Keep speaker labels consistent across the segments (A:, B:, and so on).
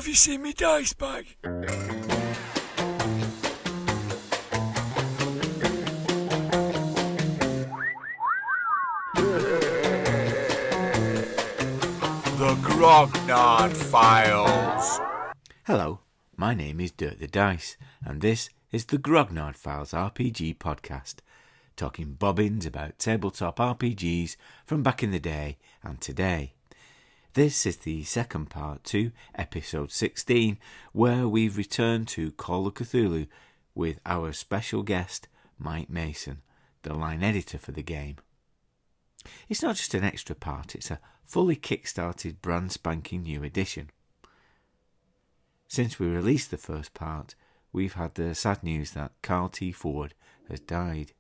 A: Have you seen me dice bag? The Grognard Files.
B: Hello, my name is Dirk the Dice, and this is the Grognard Files RPG podcast, talking bobbins about tabletop RPGs from back in the day and today. This is the second part to episode 16, where we've returned to Call of Cthulhu with our special guest, Mike Mason, the line editor for the game. It's not just an extra part, it's a fully kickstarted brand spanking new edition. Since we released the first part, we've had the sad news that Carl T. Ford has died.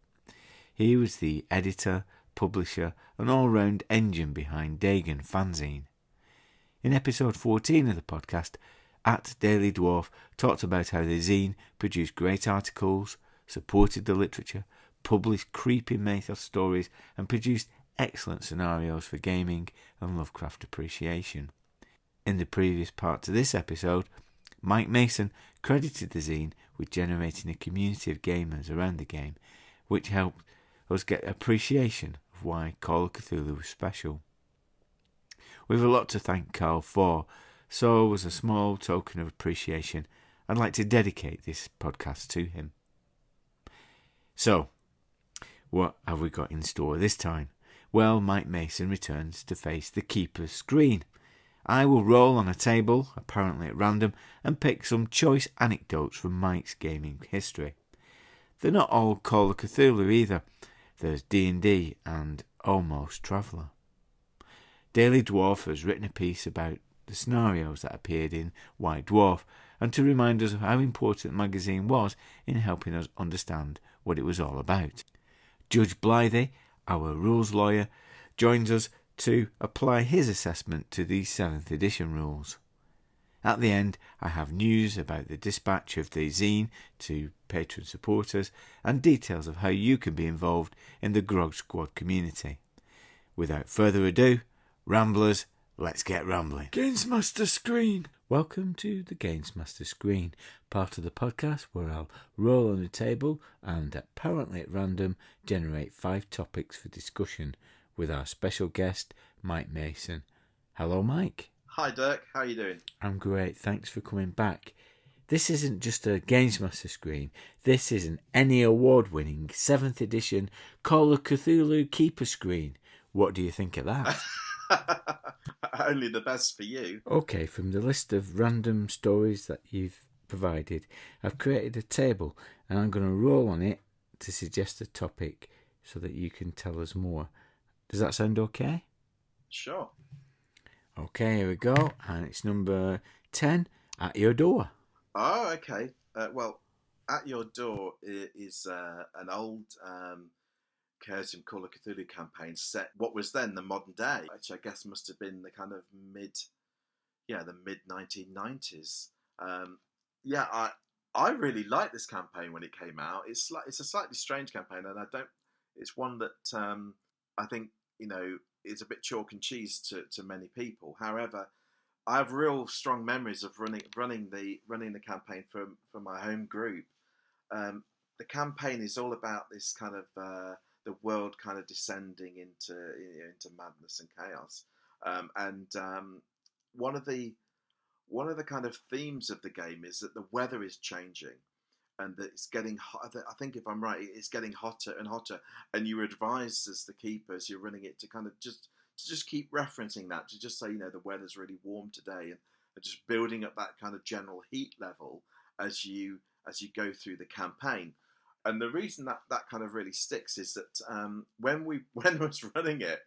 B: He was the editor, publisher and all-round engine behind Dagon Fanzine. In episode 14 of the podcast, @DailyDwarf talked about how the zine produced great articles, supported the literature, published creepy mythos stories and produced excellent scenarios for gaming and Lovecraft appreciation. In the previous part to this episode, Mike Mason credited the zine with generating a community of gamers around the game, which helped us get appreciation of why Call of Cthulhu was special. We have a lot to thank Carl for, so as a small token of appreciation, I'd like to dedicate this podcast to him. So, what have we got in store this time? Well, Mike Mason returns to face the Keeper's Screen. I will roll on a table, apparently at random, and pick some choice anecdotes from Mike's gaming history. They're not all Call of Cthulhu either. There's D&D and Almost Traveller. Daily Dwarf has written a piece about the scenarios that appeared in White Dwarf and to remind us of how important the magazine was in helping us understand what it was all about. Judge Blythy, our rules lawyer, joins us to apply his assessment to the 7th edition rules. At the end, I have news about the dispatch of the zine to patron supporters and details of how you can be involved in the Grog Squad community. Without further ado, Ramblers, let's get rambling.
A: GAMESMASTER'S SCREEN.
B: Welcome to the GAMESMASTER'S Screen, part of the podcast where I'll roll on a table and, apparently at random, generate 5 topics for discussion with our special guest, Mike Mason. Hello, Mike.
C: Hi, Dirk. How are you doing?
B: I'm great. Thanks for coming back. This isn't just a GAMESMASTER'S Screen. This is an Emmy Award-winning 7th edition Call of Cthulhu Keeper Screen. What do you think of that?
C: Only the best for you.
B: Okay, from the list of random stories that you've provided, I've created a table and I'm going to roll on it to suggest a topic so that you can tell us more. Does that sound okay?
C: Sure.
B: Okay, here we go. And it's number 10, At Your Door.
C: Oh, okay. Well, At Your Door is an old Chaosium Call of Cthulhu campaign set what was then the modern day, which I guess must have been the kind of mid 1990s. I really liked this campaign when it came out. It's a slightly strange campaign, and it's one that I think is a bit chalk and cheese to many people. However, I have real strong memories of running the campaign for my home group. The campaign is all about this kind of the world kind of descending into madness and chaos, and one of the kind of themes of the game is that the weather is changing, and that it's getting hot. I think if I'm right, it's getting hotter and hotter, and you're advised as the keeper, as you're running it, to kind of just keep referencing that, to just say the weather's really warm today, and just building up that kind of general heat level as you go through the campaign. And the reason that kind of really sticks is that when I was running it,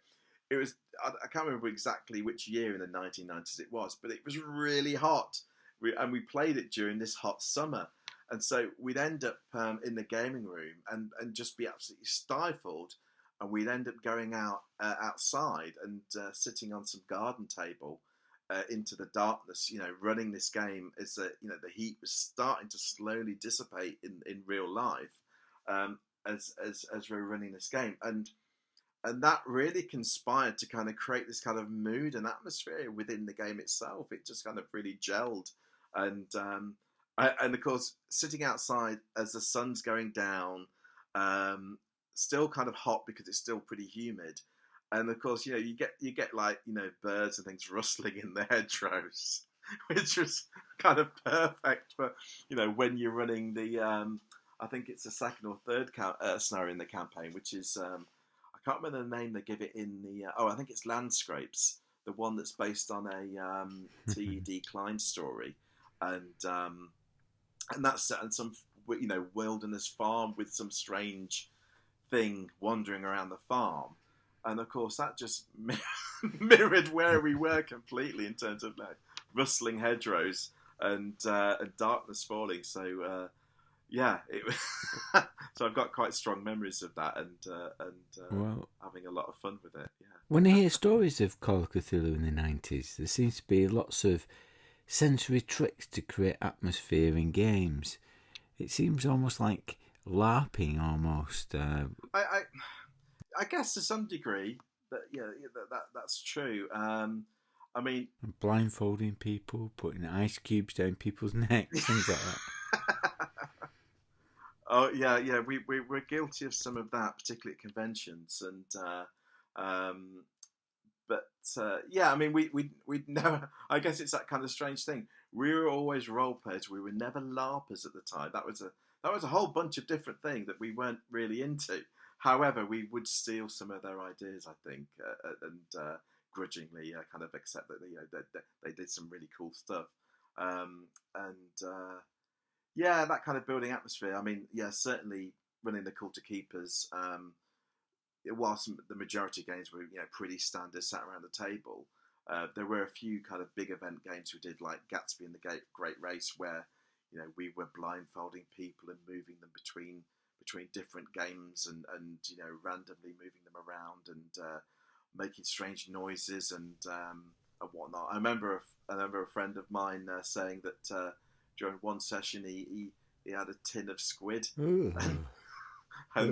C: it was, I can't remember exactly which year in the 1990s it was, but it was really hot. We played it during this hot summer. And so we'd end up in the gaming room and just be absolutely stifled. And we'd end up going outside and sitting on some garden table into the darkness, running this game as the heat was starting to slowly dissipate in real life. As we're running this game, and and that really conspired to kind of create this kind of mood and atmosphere within the game itself. It just kind of really gelled, and and of course, sitting outside as the sun's going down, still kind of hot because it's still pretty humid, and of course, you get like birds and things rustling in the hedgerows, which was kind of perfect for when you're running the I think it's the second or third scenario in the campaign, which is I can't remember the name they give it in the. I think it's Landscapes, the one that's based on a T.E.D. Klein story, and that's set in some wilderness farm with some strange thing wandering around the farm, and of course that just mirrored where we were completely in terms of rustling hedgerows and darkness falling. So. Yeah, so I've got quite strong memories of that, and having a lot of fun with it. Yeah.
B: When I hear stories of Call of Cthulhu in the 90s, there seems to be lots of sensory tricks to create atmosphere in games. It seems almost like LARPing, almost.
C: I guess to some degree that's true. I mean,
B: blindfolding people, putting ice cubes down people's necks, things like that.
C: Oh yeah, we're guilty of some of that, particularly at conventions, and yeah, I mean we never. I guess it's that kind of strange thing. We were always role players. We were never LARPers at the time. That was a whole bunch of different things that we weren't really into. However, we would steal some of their ideas, I think, and grudgingly kind of accept that they did some really cool stuff, yeah, that kind of building atmosphere. I mean, yeah, certainly running the Cult of Keepers. Whilst the majority of games were pretty standard, sat around the table, there were a few kind of big event games we did, like Gatsby and the Great Race, where we were blindfolding people and moving them between different games and randomly moving them around and making strange noises and whatnot. I remember a friend of mine saying that. During one session, he had a tin of squid, and at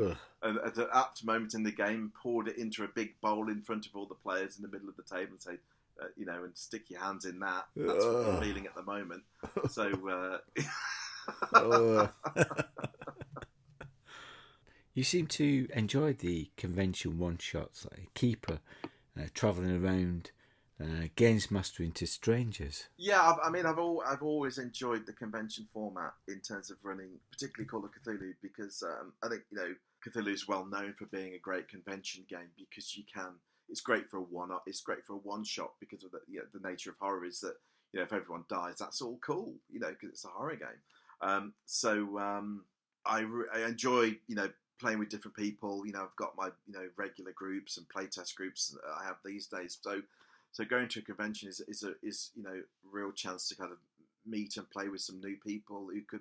C: an apt moment in the game, poured it into a big bowl in front of all the players in the middle of the table and say, and stick your hands in that. That's what you're feeling at the moment. So,
B: you seem to enjoy the convention one-shots, like Keeper, travelling around. Games mastering to strangers.
C: Yeah, I've always enjoyed the convention format in terms of running, particularly Call of Cthulhu, because I think Cthulhu's well known for being a great convention game because it's great for a one shot because of the nature of horror is that if everyone dies, that's all cool, because it's a horror game. So I enjoy playing with different people. I've got my regular groups and playtest groups I have these days. So going to a convention is a real chance to kind of meet and play with some new people who could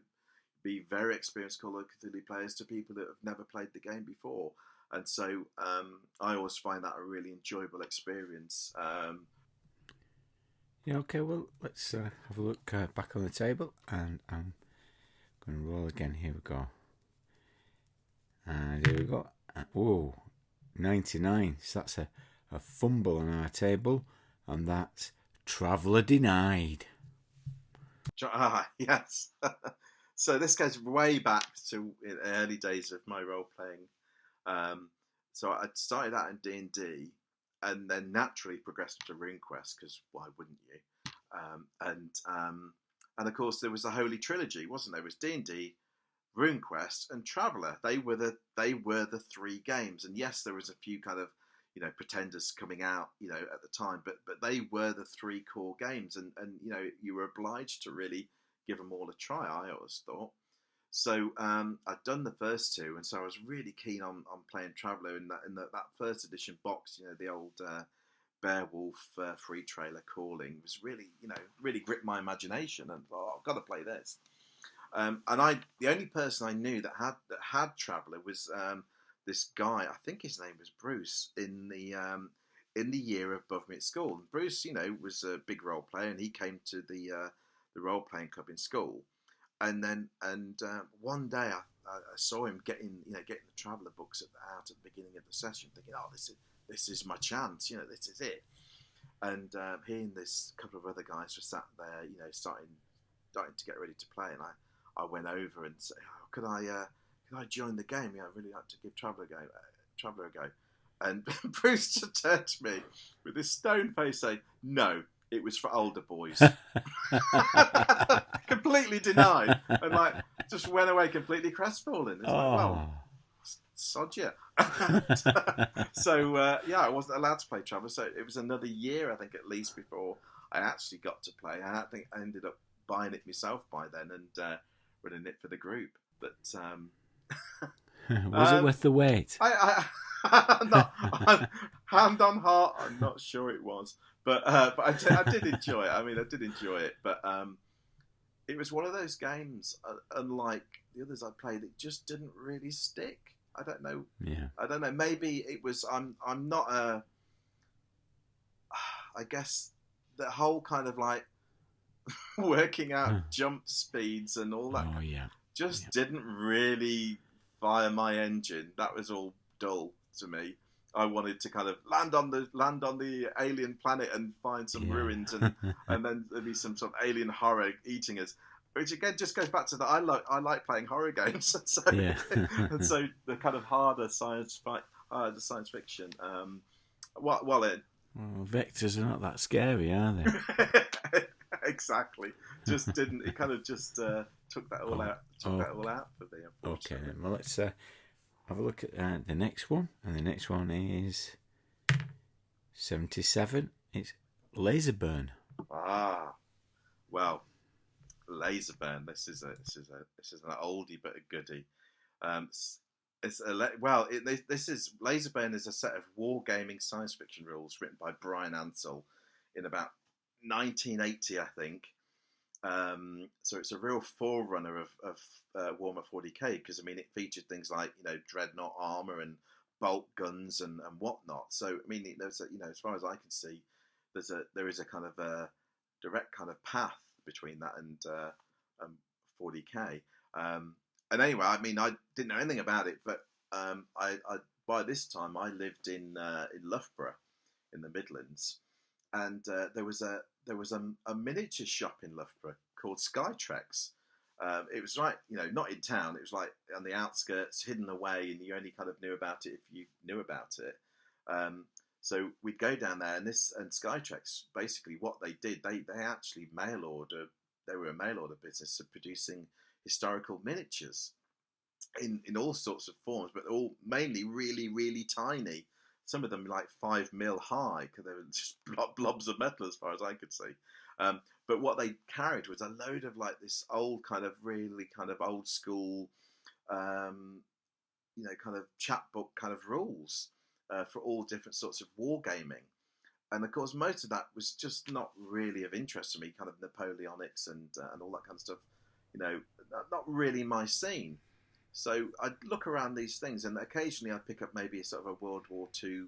C: be very experienced Call of Cthulhu players to people that have never played the game before. And so I always find that a really enjoyable experience.
B: Yeah, okay, well, let's have a look back on the table, and I'm going to roll again. Here we go. And here we go. Whoa, 99. So that's a fumble on our table. And that's Traveller Denied.
C: Yes. So this goes way back to early days of my role playing. So I started out in D&D, and then naturally progressed to RuneQuest because why wouldn't you? And of course there was the Holy Trilogy, wasn't there? It was D&D, RuneQuest, and Traveller. They were the three games, and yes, there was a few kind of pretenders coming out, at the time, but they were the three core games, and you were obliged to really give them all a try. I always thought. So I'd done the first two, and so I was really keen on playing Traveller in that first edition box. The old Beowulf free trailer calling was really really gripped my imagination, and thought, I've got to play this. And the only person I knew that had Traveller was this guy. I think his name was Bruce in the year above me at school. And Bruce, was a big role player, and he came to the role playing club in school. And then one day, saw him getting the traveller books out at the beginning of the session, thinking, oh, this is my chance, this is it. And he and this couple of other guys were sat there, starting to get ready to play, and I went over and said, oh, could I join the game? I'd really like to give Traveller a go. And Bruce just turned to me with this stone face saying, no, it was for older boys. Completely denied. And just went away completely crestfallen. It's well, sod you. So, I wasn't allowed to play Traveller. So it was another year, I think, at least, before I actually got to play. And I think I ended up buying it myself by then and running it for the group. But
B: was it worth the wait?
C: Hand on heart, I'm not sure it was, but I did enjoy it. I mean, I did enjoy it, but it was one of those games, unlike the others I played, it just didn't really stick. I don't know.
B: Yeah.
C: I don't know. Maybe it was. I'm not a. I guess the whole kind of working out jump speeds and all that.
B: Oh yeah.
C: Just didn't really fire my engine. That was all dull to me. I wanted to kind of land on the alien planet and find some ruins, and then there'd be some sort of alien horror eating us. Which again just goes back to that. I like playing horror games, and so the kind of harder science fiction.
B: Vectors are not that scary, are they?
C: Exactly. Just didn't. It kind of just took that all out. That all out for me.
B: Okay, then. Well, let's have a look at the next one, and the next one is 77. It's Laserburn.
C: Well, Laserburn. This is an oldie but a goodie. Laserburn is a set of wargaming science fiction rules written by Brian Ansell in about 1980, I think. So it's a real forerunner of Warhammer 40k, because it featured things like dreadnought armor and bolt guns and whatnot. So there's as far as I can see, there is a kind of a direct kind of path between that and 40k. And anyway, I didn't know anything about it, but I by this time I lived in Loughborough in the Midlands, and there was a miniature shop in Loughborough called Skytrex. It was not in town. It was on the outskirts, hidden away, and you only kind of knew about it if you knew about it. So we'd go down there, and Skytrex, basically what they did, they actually mail order. They were a mail order business of producing historical miniatures in all sorts of forms, but all mainly really, really tiny. Some of them 5 mil high, because they were just blobs of metal as far as I could see. But what they carried was a load of this old kind of really kind of old school, kind of chapbook kind of rules for all different sorts of wargaming. And of course, most of that was just not really of interest to me, kind of Napoleonics and all that kind of stuff. Not really my scene. So I'd look around these things, and occasionally I'd pick up maybe a sort of a World War II,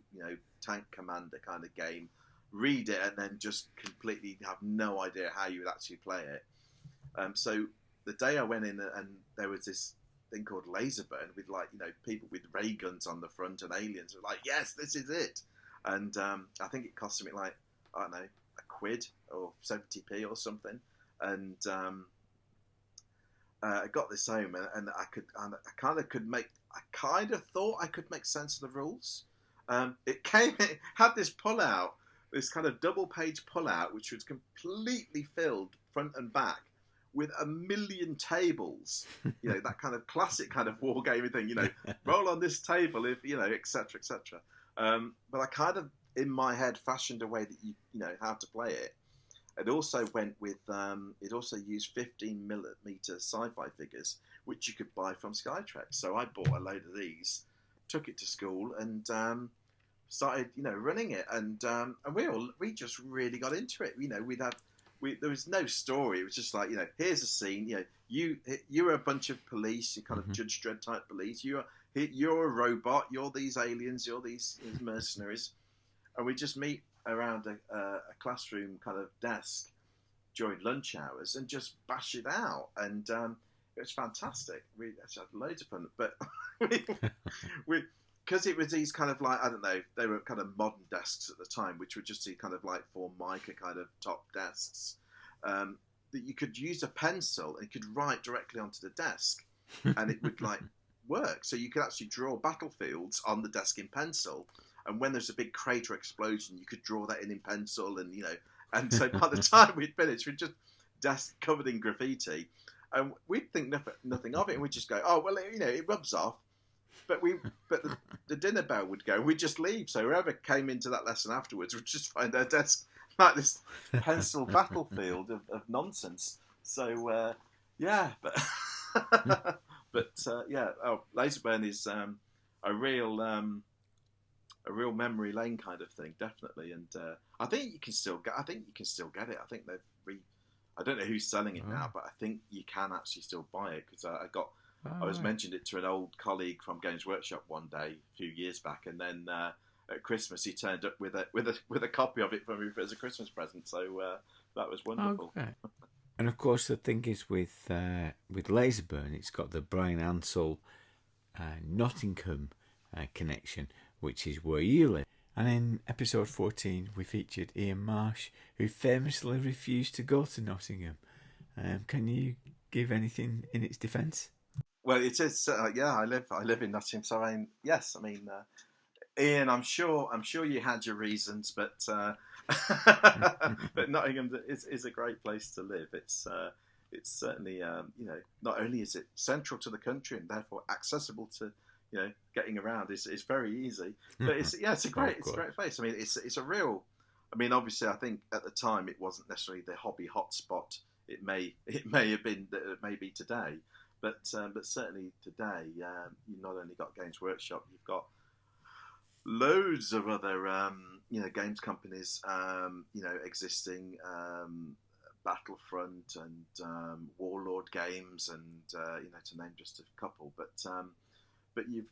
C: tank commander kind of game, read it, and then just completely have no idea how you would actually play it. So the day I went in, and there was this thing called Laserburn with people with ray guns on the front and aliens were yes, this is it. And I think it cost me I don't know, £1 or 70p or something. And I got this home, and I kind of thought I could make sense of the rules. It had this pullout, this kind of double-page pullout, which was completely filled front and back with a million tables. That kind of classic kind of wargaming thing. Roll on this table if etc. etc. But I kind of in my head fashioned a way that you how to play it. It also went with. It also used 15mm sci-fi figures, which you could buy from Skytrex. So I bought a load of these, took it to school, and started, running it. And we just really got into it. There was no story. It was just here's a scene. You're a bunch of police. You're kind of Judge Dredd type police. You're a robot. You're these aliens. You're these mercenaries, and we just meet around a classroom kind of desk during lunch hours and just bash it out. And it was fantastic. We actually had loads of fun, but we because it was these kind of like, I don't know, they were kind of modern desks at the time, which were just the kind of like Formica kind of top desks, that you could use a pencil and you could write directly onto the desk, and it would like work. So you could actually draw battlefields on the desk in pencil, and when there's a big crater explosion, you could draw that in pencil, and and so by the time we'd finished, we'd just desk covered in graffiti, and we'd think nothing of it, and we'd just go, oh well, it rubs off. But the dinner bell would go. We'd just leave. So whoever came into that lesson afterwards would just find their desk like this pencil battlefield of nonsense. So yeah, but yeah. Oh, Laserburn is a real memory lane kind of thing, definitely. And I think you can still get. I think you can still get it. I think they've I don't know who's selling it now, but I think you can actually still buy it, because I was mentioned it to an old colleague from Games Workshop one day a few years back, and then at Christmas he turned up with a copy of it for me as a Christmas present. So that was wonderful.
B: Okay. And of course, the thing is with Laserburn, it's got the Brian Ansell Nottingham connection, which is where you live. And in episode 14, we featured Ian Marsh, who famously refused to go to Nottingham. Can you give anything in its defence?
C: Well, it is. Yeah, I live in Nottingham, so yes. I mean, Ian, I'm sure you had your reasons, but but Nottingham is a great place to live. It's certainly not only is it central to the country and therefore accessible to getting around. It's very easy, but it's a great place. I mean, it's a real. I mean, obviously, I think at the time it wasn't necessarily the hobby hotspot. It may have been that it may be today. But certainly today, you've not only got Games Workshop, you've got loads of other games companies existing, Battlefront and Warlord Games, and to name just a couple. But you've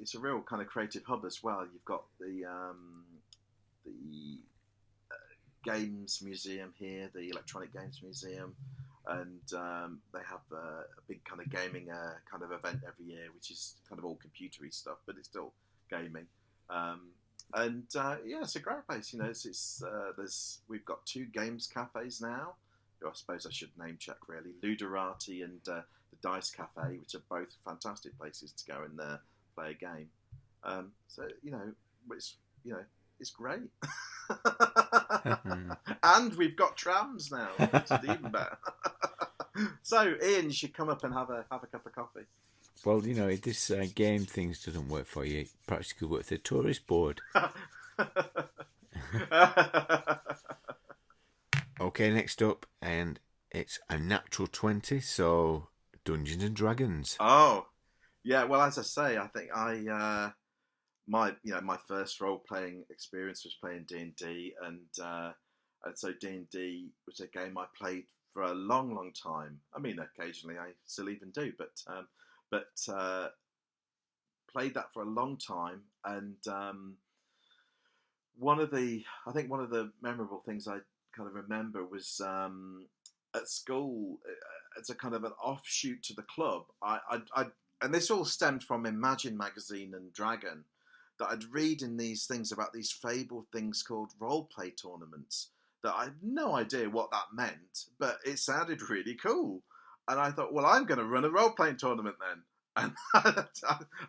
C: it's a real kind of creative hub as well. You've got the Games Museum here, the Electronic Games Museum. And they have a big kind of gaming kind of event every year, which is kind of all computery stuff, but it's still gaming. It's a great place. We've got 2 games cafes now. I suppose I should name check really. Luderati and the Dice Cafe, which are both fantastic places to go and play a game. It's great. And we've got trams now, which is even better. So, Ian, you should come up and have a cup of coffee.
B: Well, if this game things doesn't work for you, perhaps you could work with a tourist board. Okay, next up, and it's a natural 20, so Dungeons and Dragons.
C: Oh, yeah. Well, as I say, I think my first role playing experience was playing D&D, and so D&D was a game I played for a long, long time. I mean, occasionally I still even do, but played that for a long time. And one of the memorable things I kind of remember was at school, as a kind of an offshoot to the club. And this all stemmed from Imagine magazine and Dragon, that I'd read in these things about these fabled things called role-play tournaments, that I had no idea what that meant, but it sounded really cool. And I thought, well, I'm going to run a role-playing tournament then. And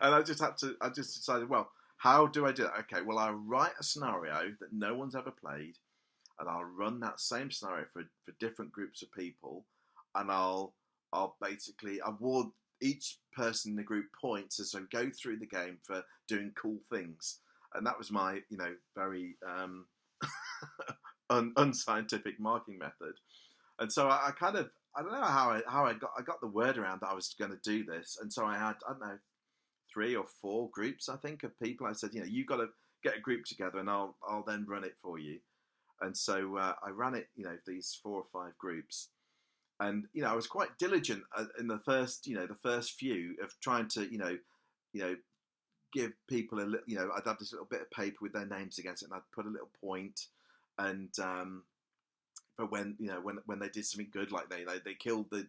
C: I just decided, well, how do I do that? Okay, well, I'll write a scenario that no one's ever played, and I'll run that same scenario for different groups of people, and I'll basically award each person in the group points as I go through the game for doing cool things. And that was my, very unscientific marking method. And so I kind of, I don't know how I got the word around that I was going to do this. And so I had, I don't know, 3 or 4 groups, I think, of people. I said, you've got to get a group together, and I'll then run it for you. And so I ran it, these 4 or 5 groups. And I was quite diligent in the first few of trying to give people a little, I'd have this little bit of paper with their names against it, and I'd put a little point and for when when they did something good, like they killed the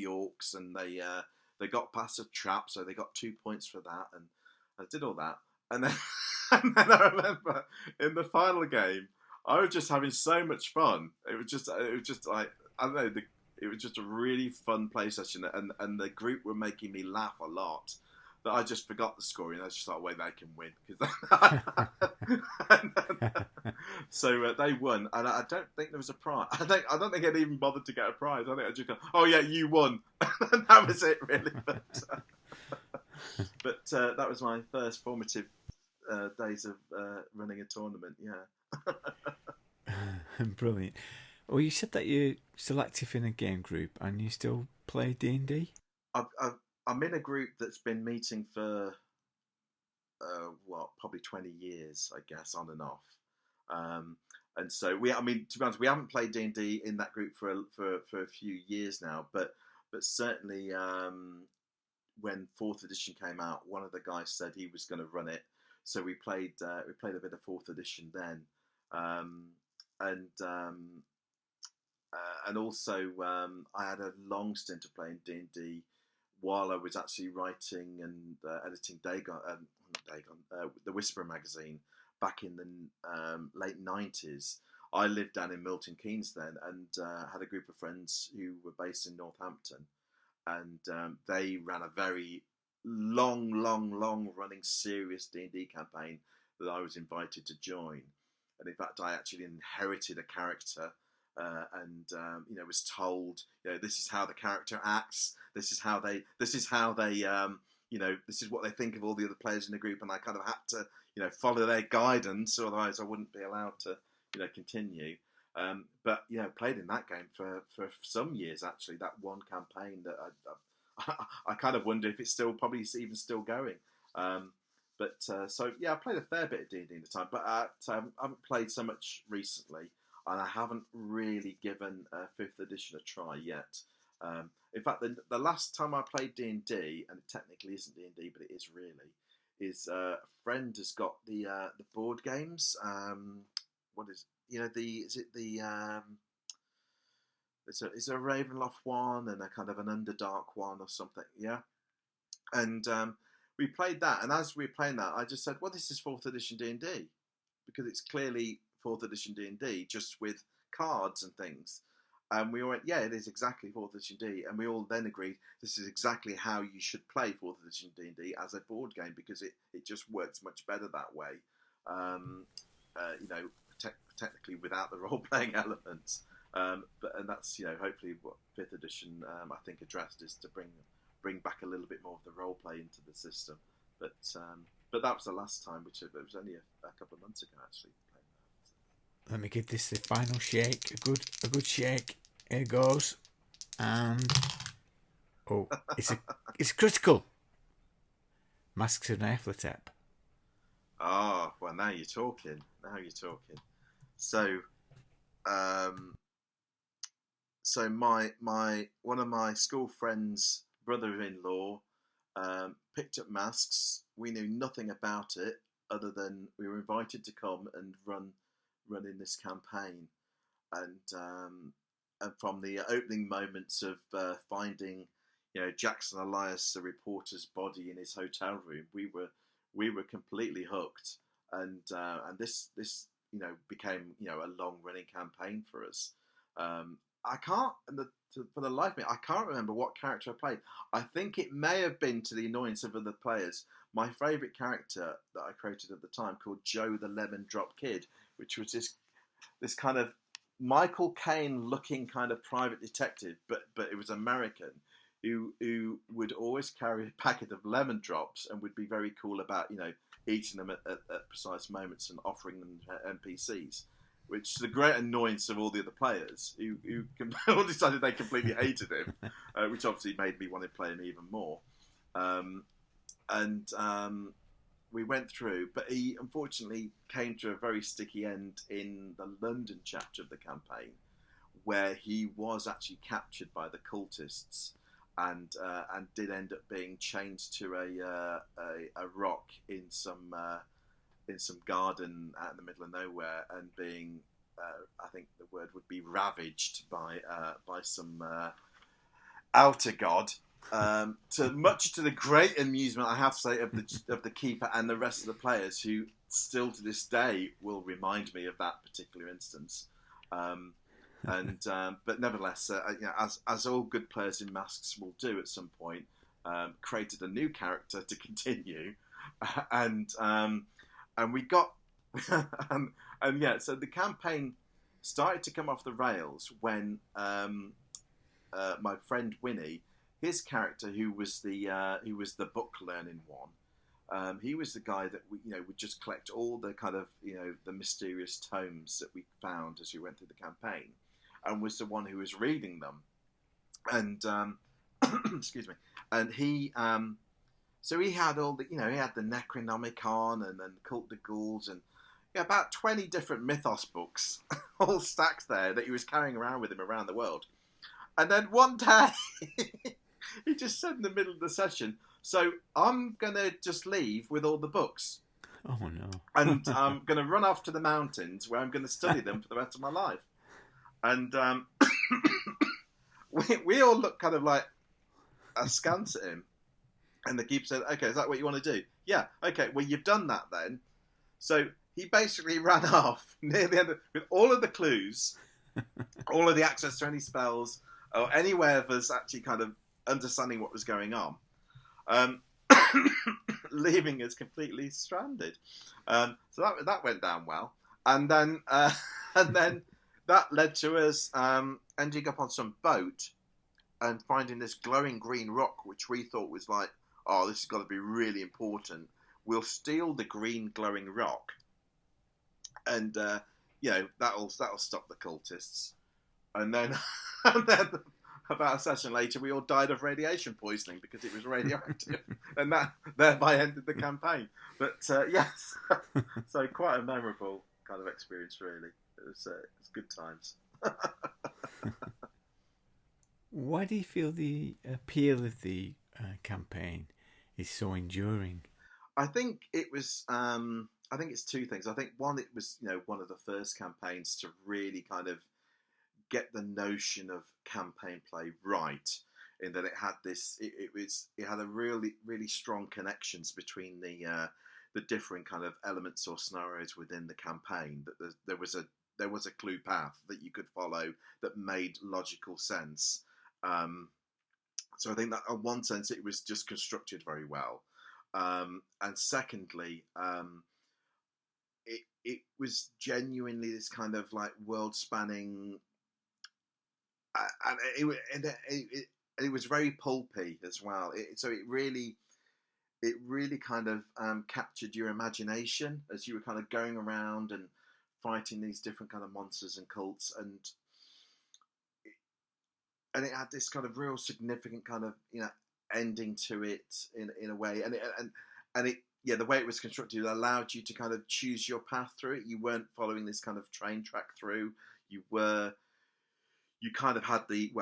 C: orcs, and they got past a trap, so they got 2 points for that, and I did all that, and then and then I remember in the final game, I was just having so much fun. It was just like, I don't know, it was just a really fun play session, and the group were making me laugh a lot. That I just forgot the scoring. I just thought, wait, they can win. So they won, and I don't think there was a prize. I don't think I'd even bothered to get a prize. I think I just go, oh yeah, you won, and that was it really. But that was my first formative days of running a tournament. Yeah.
B: Brilliant. Well, you said that you're selective in a game group, and you still play D&D?
C: I'm in a group that's been meeting for probably 20 years, I guess, on and off. And so to be honest, we haven't played D&D in that group for a few years now. But certainly, when 4th edition came out, one of the guys said he was going to run it, so we played a bit of 4th edition then, and also I had a long stint of playing D&D while I was actually writing and editing the Whisperer magazine back in the late 90s. I lived down in Milton Keynes then, and had a group of friends who were based in Northampton, and they ran a very long running serious D&D campaign that I was invited to join. And in fact, I actually inherited a character, and was told, this is how the character acts. This is how they. This is what they think of all the other players in the group, and I kind of had to, follow their guidance, otherwise I wouldn't be allowed to, continue. But played in that game for some years actually. That one campaign that I kind of wonder if it's probably even still going. So I played a fair bit of D&D in the time, but I haven't played so much recently, and I haven't really given 5th edition a try yet. In fact, the last time I played D&D, and it technically isn't D&D, but it is really, is a friend has got the board games. What is it's a Ravenloft one and a kind of an Underdark one or something, yeah. And we played that, and as we were playing that, I just said, well, this is 4th edition D&D, because it's clearly 4th edition D&D, just with cards and things. And we all went, yeah, it is exactly 4th edition D, and we all then agreed this is exactly how you should play 4th edition D&D as a board game, because it just works much better that way. Technically without the role-playing elements. And that's, hopefully what 5th edition I think addressed, is to bring back a little bit more of the role-play into the system. But that was the last time, which it was only a couple of months ago actually.
B: Let me give this the final shake. A good shake. Here goes. And it's critical. Masks of Nyarlathotep.
C: Oh, well, now you're talking. So, my one of my school friends' brother-in-law picked up Masks. We knew nothing about it other than we were invited to come and run in this campaign, and from the opening moments of finding, Jackson Elias, the reporter's body in his hotel room, we were completely hooked, and this became a long running campaign for us. I can't, for the life of me, I can't remember what character I played. I think it may have been, to the annoyance of other players, my favourite character that I created at the time, called Joe the Lemon Drop Kid, which was this kind of Michael Caine looking kind of private detective, but it was American, who would always carry a packet of lemon drops and would be very cool about eating them at precise moments and offering them to NPCs, which is the great annoyance of all the other players who all decided they completely hated him, which obviously made me want to play him even more. We went through, but he unfortunately came to a very sticky end in the London chapter of the campaign, where he was actually captured by the cultists and did end up being chained to a rock in some garden out in the middle of nowhere, and being I think the word would be ravaged by some outer god. Much to the great amusement, I have to say, of the keeper and the rest of the players, who still to this day will remind me of that particular instance. But nevertheless, as all good players in Masks will do at some point, created a new character to continue, and we got so the campaign started to come off the rails when my friend Winnie, his character, who was the book learning one, he was the guy that would just collect all the kind of the mysterious tomes that we found as we went through the campaign, and was the one who was reading them, and excuse me, and he so he had all the he had the Necronomicon and then Cult de Ghouls and about 20 different mythos books all stacked there that he was carrying around with him around the world. And then one day he just said in the middle of the session, so I'm going to just leave with all the books.
B: Oh, no.
C: And I'm going to run off to the mountains where I'm going to study them for the rest of my life. And we all looked kind of like askance at him. And the keeper said, okay, is that what you want to do? Yeah, okay, well, you've done that then. So he basically ran off near the end with all of the clues, all of the access to any spells, or anywhere of us actually kind of understanding what was going on, leaving us completely stranded. So that went down well, and then that led to us ending up on some boat and finding this glowing green rock, which we thought was like, oh, this has got to be really important. We'll steal the green glowing rock, and that'll stop the cultists. And then about a session later, we all died of radiation poisoning because it was radioactive, and that thereby ended the campaign. But yes, so quite a memorable kind of experience, really. It was good times.
B: Why do you feel the appeal of the campaign is so enduring?
C: I think it was. I think it's two things. I think one, it was one of the first campaigns to really kind of get the notion of campaign play right, in that it had this. It had a really strong connections between the different kind of elements or scenarios within the campaign. That there was a clue path that you could follow that made logical sense. So I think that in one sense it was just constructed very well, and secondly, it was genuinely this kind of like world-spanning, and it was very pulpy as well. So it really kind of captured your imagination as you were kind of going around and fighting these different kind of monsters and cults, and it had this kind of real significant kind of ending to it in a way, and it the way it was constructed, it allowed you to kind of choose your path through it. You weren't following this kind of train track through. You kind of had the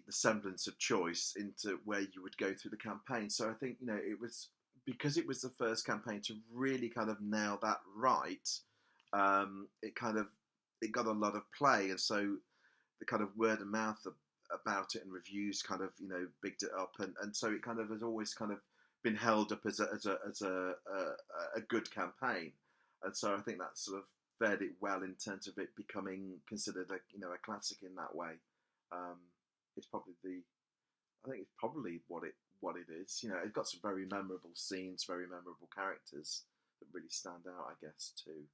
C: semblance of choice into where you would go through the campaign. So I think it was because it was the first campaign to really kind of nail that right. It got a lot of play, and so the kind of word of mouth about it and reviews kind of bigged it up, and so it kind of has always kind of been held up as a good campaign, and so I think that sort of fared it well in terms of it becoming considered a classic in that way. It's probably what it is. It's got some very memorable scenes, very memorable characters that really stand out, I guess, too.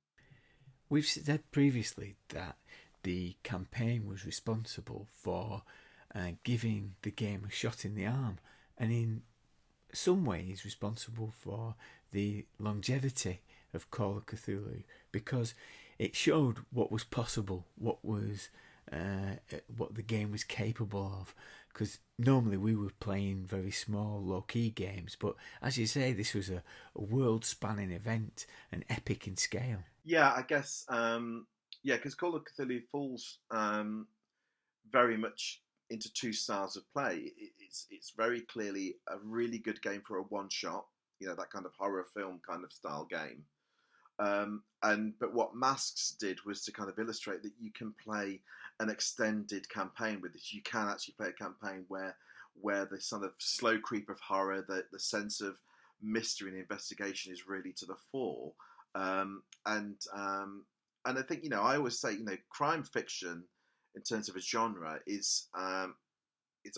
B: We've said previously that the campaign was responsible for giving the game a shot in the arm, and in some ways responsible for the longevity of Call of Cthulhu, because it showed what was possible, what the game was capable of. Because normally we were playing very small, low-key games, but as you say, this was a world-spanning event, an epic in scale.
C: Yeah, I guess. Because Call of Cthulhu falls very much into two styles of play. It's very clearly a really good game for a one-shot, that kind of horror film kind of style game. But what Masks did was to kind of illustrate that you can play an extended campaign with this. You can actually play a campaign where the sort of slow creep of horror, the sense of mystery and investigation is really to the fore. And I think, I always say, crime fiction in terms of a genre is I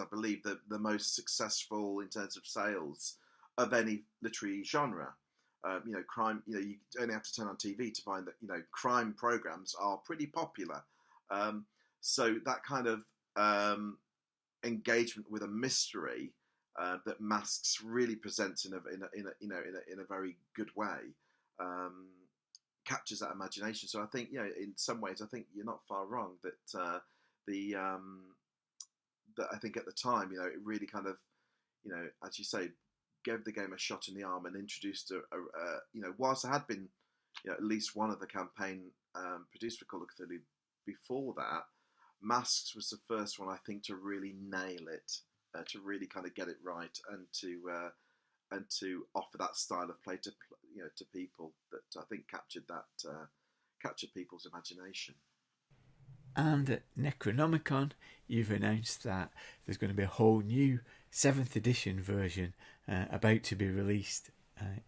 C: believe the most successful in terms of sales of any literary genre. Crime. You only have to turn on TV to find that crime programs are pretty popular. So that kind of engagement with a mystery that Masks really presents in a very good way captures that imagination. So I think in some ways I think you're not far wrong that that I think at the time it really kind of as you say, gave the game a shot in the arm and introduced whilst there had been at least one other campaign produced for Call of Cthulhu before that, Masks was the first one I think to really nail it, to really kind of get it right, and to offer that style of play to people that I think captured people's imagination.
B: And at Necronomicon, you've announced that there's going to be a whole new 7th edition version about to be released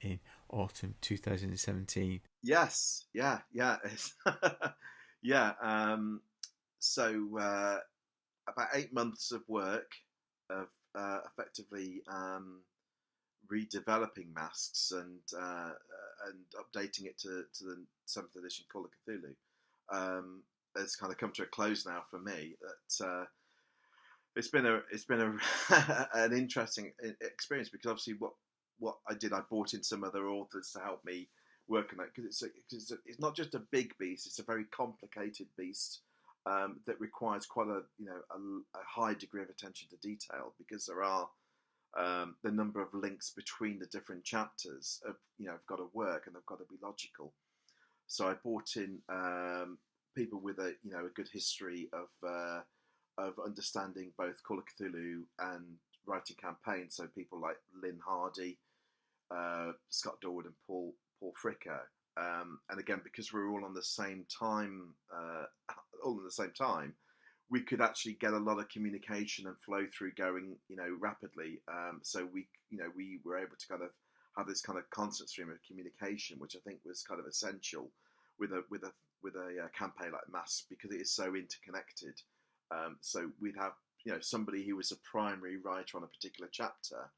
B: in autumn 2017.
C: Yes, yeah. Yeah. So about 8 months of work of effectively redeveloping Masks and updating it to the 7th edition Call of Cthulhu. It's kind of come to a close now for me. That it's been an interesting experience, because obviously what I did, I brought in some other authors to help me work on it, because it's not just a big beast; it's a very complicated beast that requires quite a high degree of attention to detail, because there are the number of links between the different chapters have got to work, and they've got to be logical. So I brought in people with a good history of understanding both Call of Cthulhu and writing campaigns. So people like Lynn Hardy, Scott Dorwood, and Paul Fricker. And again, because we're all on the same time, we could actually get a lot of communication and flow through going rapidly. So we were able to kind of have this kind of constant stream of communication, which I think was kind of essential with a campaign like Masks, because it is so interconnected. So we'd have somebody who was a primary writer on a particular chapter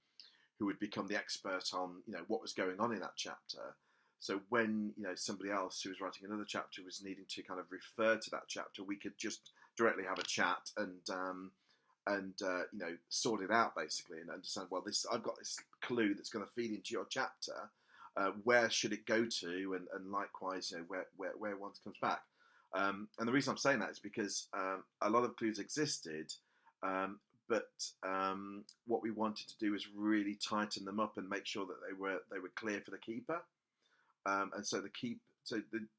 C: who would become the expert on what was going on in that chapter. So when somebody else who was writing another chapter was needing to kind of refer to that chapter, we could just directly have a chat and sort it out basically, and understand, well, I've got this clue that's going to feed into your chapter. Where should it go to, and likewise, where one comes back. And the reason I'm saying that is because a lot of clues existed, but what we wanted to do is really tighten them up and make sure that they were clear for the keeper. And so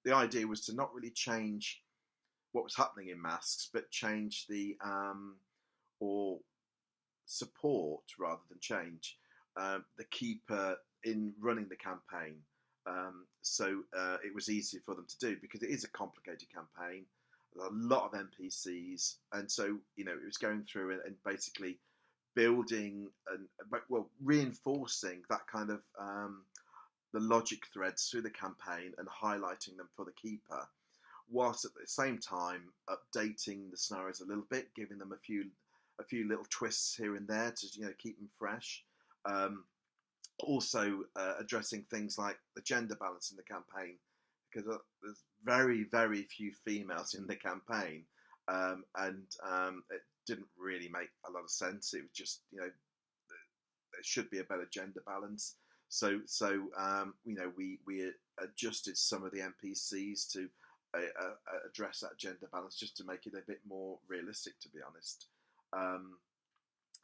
C: the idea was to not really change what was happening in Masks, but change or support rather than change the keeper in running the campaign. So it was easy for them to do, because it is a complicated campaign, a lot of NPCs, and so it was going through and basically building and reinforcing that kind of the logic threads through the campaign and highlighting them for the keeper, whilst at the same time updating the scenarios a little bit, giving them a few little twists here and there to keep them fresh. Also addressing things like the gender balance in the campaign, because there's very, very few females in the campaign, and it didn't really make a lot of sense. It was just there should be a better gender balance. So we adjusted some of the NPCs to address that gender balance, just to make it a bit more realistic, to be honest.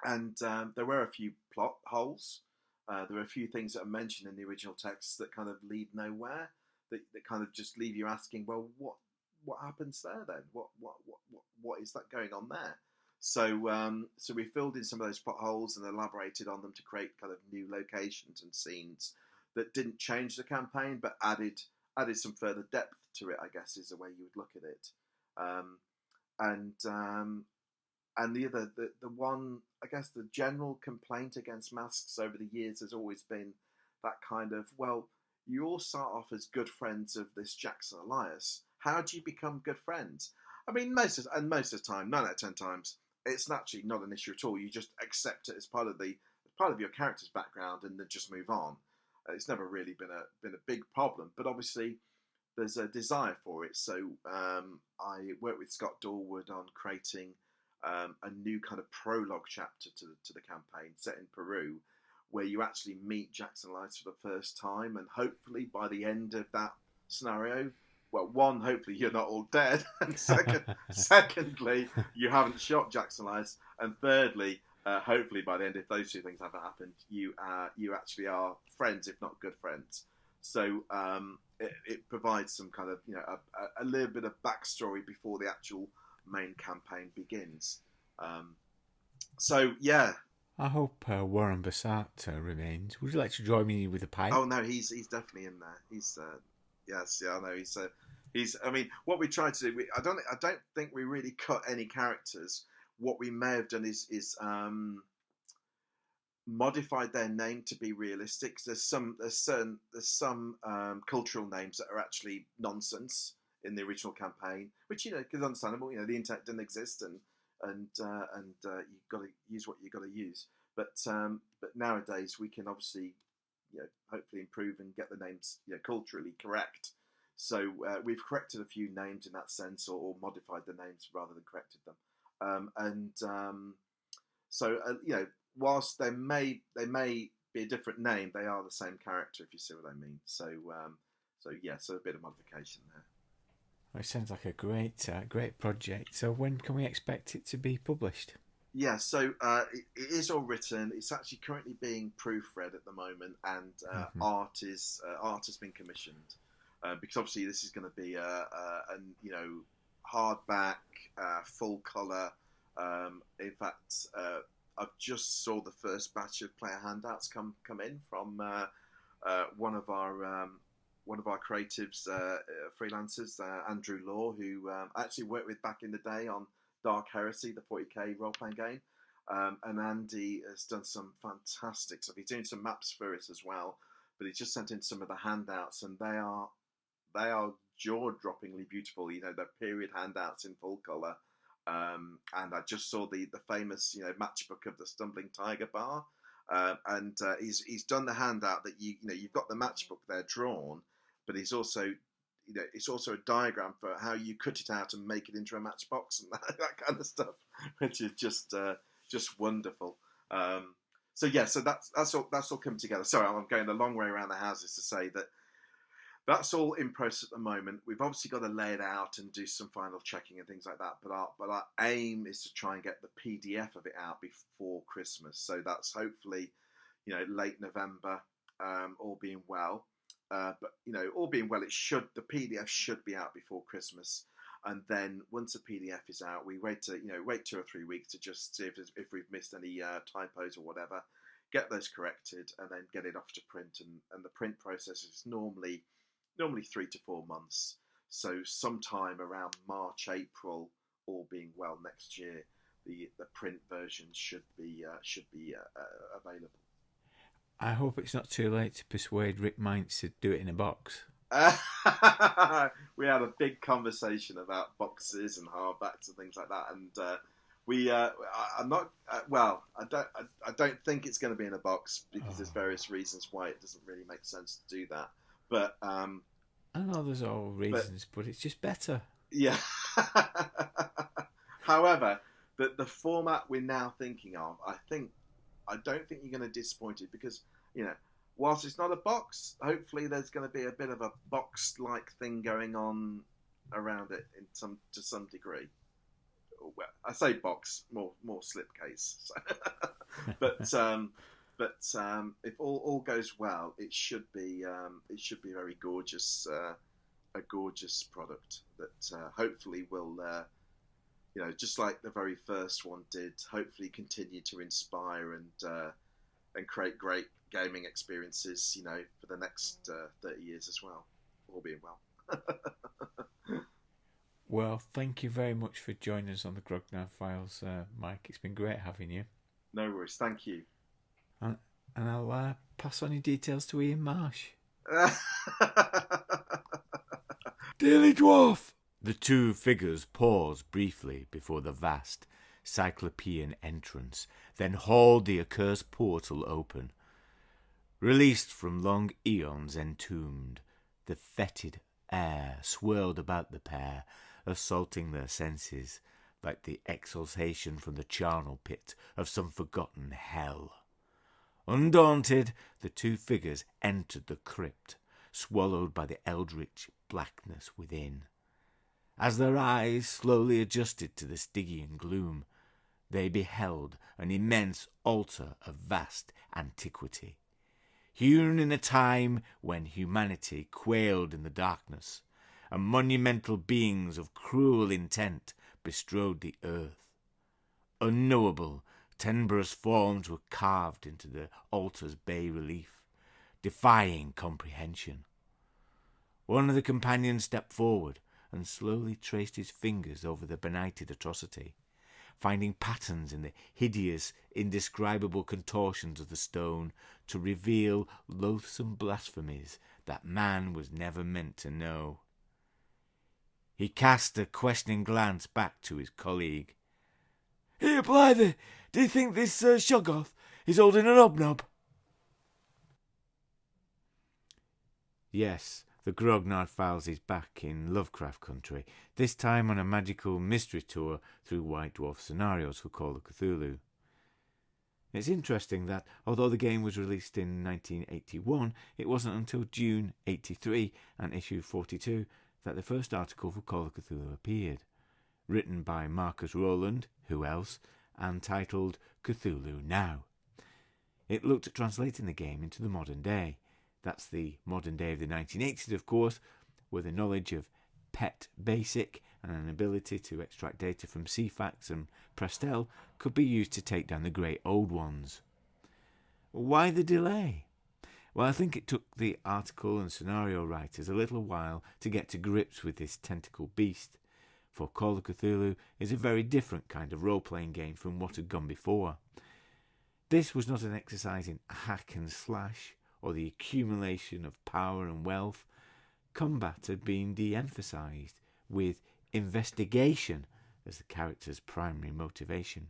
C: And there were a few plot holes. There are a few things that are mentioned in the original text that kind of lead nowhere. That kind of just leave you asking, well, what happens there then? What is that going on there? So we filled in some of those plot holes and elaborated on them to create kind of new locations and scenes that didn't change the campaign, but added added some further depth to it, I guess, is the way you would look at it. And the one, I guess, the general complaint against Masks over the years has always been that kind of, well, you all start off as good friends of this Jackson Elias. How do you become good friends? I mean, most of the time, 9 out of 10 times, it's actually not an issue at all. You just accept it as part of your character's background and then just move on. It's never really been a big problem, but obviously there's a desire for it. So I worked with Scott Dorwood on creating a new kind of prologue chapter to the campaign set in Peru, where you actually meet Jackson Elias for the first time, and hopefully by the end of that scenario, well, one, hopefully you're not all dead, and secondly, you haven't shot Jackson Elias, and thirdly, hopefully by the end, if those two things haven't happened, you actually are friends, if not good friends. So it provides some kind of, you know, a little bit of backstory before the actual main campaign begins. So yeah.
B: I hope Warren Bassett remains. Would you like to join me with a pipe?
C: Oh no, he's definitely in there. He's yes, yeah, I know. He's. I mean, what we tried to do, I don't think we really cut any characters. What we may have done is modified their name to be realistic. There's some cultural names that are actually nonsense in the original campaign, which, you know, is understandable. You know, the internet didn't exist, and you've got to use what you've got to use. But nowadays we can obviously, you know, hopefully improve and get the names, you know, culturally correct. So we've corrected a few names in that sense, or modified the names rather than corrected them. So you know, whilst they may be a different name, they are the same character, if you see what I mean. So yeah, so a bit of modification there.
B: Well, it sounds like a great project. So when can we expect it to be published?
C: Yeah, so it is all written. It's actually currently being proofread at the moment, and art has been commissioned, because obviously this is going to be a you know, hardback, full color. In fact, I've just saw the first batch of player handouts come in from one of our creatives, freelancers, Andrew Law, who I actually worked with back in the day on Dark Heresy, the 40k role-playing game. And Andy has done some fantastic stuff. He's doing some maps for us as well, but he's just sent in some of the handouts, and they are jaw-droppingly beautiful. You know, they're period handouts in full colour. And I just saw the famous, you know, matchbook of the Stumbling Tiger bar. And he's done the handout that you've got the matchbook there drawn, but he's also, you know, it's also a diagram for how you cut it out and make it into a matchbox and that kind of stuff, which is just wonderful. So yeah, so that's all come together. Sorry, I'm going a long way around the houses to say that that's all in process at the moment. We've obviously got to lay it out and do some final checking and things like that. But our aim is to try and get the PDF of it out before Christmas. So that's hopefully, you know, late November, all being well. But you know, all being well, the PDF should be out before Christmas. And then once the PDF is out, we wait 2 or 3 weeks to just see if we've missed any typos or whatever, get those corrected, and then get it off to print. And the print process is normally 3 to 4 months. So sometime around March, April, all being well next year, the print version should be available.
B: I hope it's not too late to persuade Rick Mines to do it in a box.
C: We had a big conversation about boxes and hardbacks and things like that, and I don't think it's going to be in a box because there's various reasons why it doesn't really make sense to do that. But
B: I know there's all reasons, but it's just better.
C: Yeah. However, the format we're now thinking of, I don't think you're going to disappoint it, because, you know, whilst it's not a box, hopefully there's going to be a bit of a box-like thing going on around it to some degree. Well, I say box, more slipcase. But if all goes well, it should be a very gorgeous, a gorgeous product that hopefully will, you know, just like the very first one did, hopefully continue to inspire and create great gaming experiences, you know, for the next 30 years as well. all being well.
B: Well, thank you very much for joining us on the Grognard Files, Mike. It's been great having you.
C: No worries, thank you.
B: And I'll pass on your details to Ian Marsh.
A: Daily Dwarf!
B: The two figures pause briefly before the vast cyclopean entrance, then hauled the accursed portal open. Released from long eons entombed, the fetid air swirled about the pair, assaulting their senses like the exhalation from the charnel pit of some forgotten hell. Undaunted, the two figures entered the crypt, swallowed by the eldritch blackness within. As their eyes slowly adjusted to the Stygian gloom, they beheld an immense altar of vast antiquity, hewn in a time when humanity quailed in the darkness, and monumental beings of cruel intent bestrode the earth. Unknowable, tenebrous forms were carved into the altar's bas-relief, defying comprehension. One of the companions stepped forward and slowly traced his fingers over the benighted atrocity, finding patterns in the hideous, indescribable contortions of the stone to reveal loathsome blasphemies that man was never meant to know. He cast a questioning glance back to his colleague.
A: Here, Blythy, do you think this Shoggoth is holding an hobnob?
B: Yes, the Grognard Files is back in Lovecraft country, this time on a magical mystery tour through White Dwarf scenarios for Call of Cthulhu. It's interesting that, although the game was released in 1981, it wasn't until June 83 and issue 42 that the first article for Call of Cthulhu appeared, written by Marcus Rowland, who else, and titled Cthulhu Now. It looked at translating the game into the modern day. That's the modern day of the 1980s, of course, with a knowledge of PET BASIC and an ability to extract data from CFAX and Prestel could be used to take down the great old ones. Why the delay? Well, I think it took the article and scenario writers a little while to get to grips with this tentacle beast, for Call of Cthulhu is a very different kind of role-playing game from what had gone before. This was not an exercise in hack and slash, or the accumulation of power and wealth. Combat had been de-emphasized, with investigation as the character's primary motivation.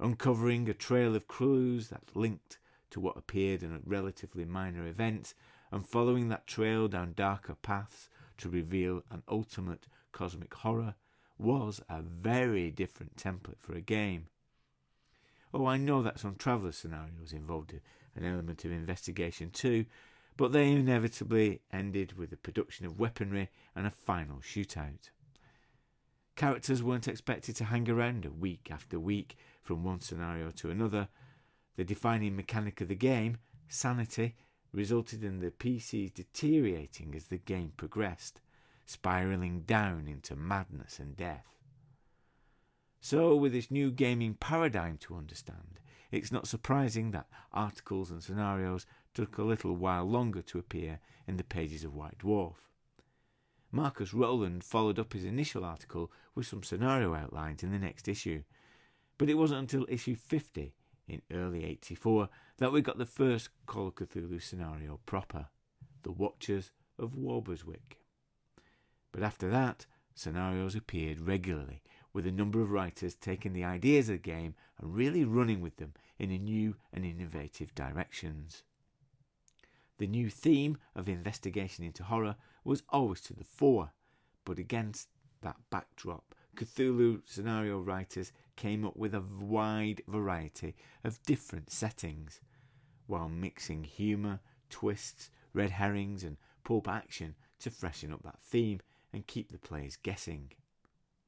B: Uncovering a trail of clues that linked to what appeared in a relatively minor event, and following that trail down darker paths to reveal an ultimate cosmic horror, was a very different template for a game. Oh, I know that some Traveller scenarios involved an element of investigation too, but they inevitably ended with the production of weaponry and a final shootout. Characters weren't expected to hang around week after week from one scenario to another. The defining mechanic of the game, sanity, resulted in the PCs deteriorating as the game progressed, spiralling down into madness and death. So, with this new gaming paradigm to understand, it's not surprising that articles and scenarios took a little while longer to appear in the pages of White Dwarf. Marcus Rowland followed up his initial article with some scenario outlines in the next issue, but it wasn't until issue 50 in early 84 that we got the first Call of Cthulhu scenario proper, The Watchers of Warberswick. But after that, scenarios appeared regularly, with a number of writers taking the ideas of the game and really running with them in a new and innovative directions. The new theme of investigation into horror was always to the fore, but against that backdrop, Cthulhu scenario writers came up with a wide variety of different settings, while mixing humour, twists, red herrings and pulp action to freshen up that theme and keep the players guessing.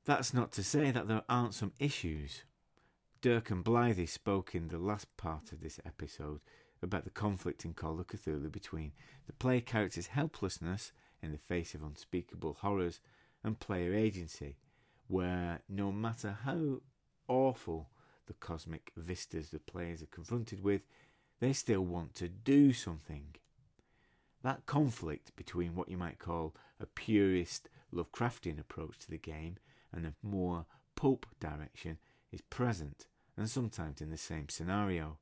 B: That's not to say that there aren't some issues. Dirk and Blythy spoke in the last part of this episode about the conflict in Call of Cthulhu between the player character's helplessness in the face of unspeakable horrors and player agency, where no matter how awful the cosmic vistas the players are confronted with, they still want to do something. That conflict between what you might call a purist Lovecraftian approach to the game and a more pulp direction is present, and sometimes in the same scenario,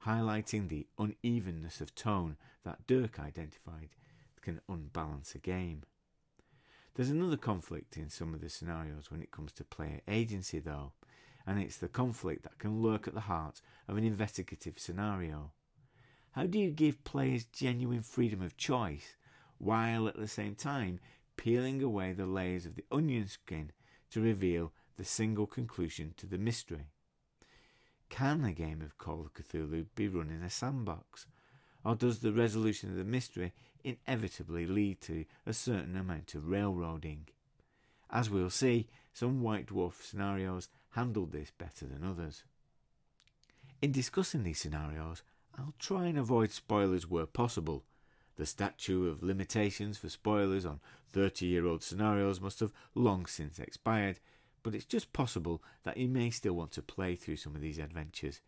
B: highlighting the unevenness of tone that Dirk identified can unbalance a game. There's another conflict in some of the scenarios when it comes to player agency though, and it's the conflict that can lurk at the heart of an investigative scenario. How do you give players genuine freedom of choice while at the same time peeling away the layers of the onion skin to reveal the single conclusion to the mystery? Can a game of Call of Cthulhu be run in a sandbox? Or does the resolution of the mystery inevitably lead to a certain amount of railroading? As we'll see, some White Dwarf scenarios handled this better than others. In discussing these scenarios, I'll try and avoid spoilers where possible. The statute of limitations for spoilers on 30-year-old scenarios must have long since expired, but it's just possible that you may still want to play through some of these adventures.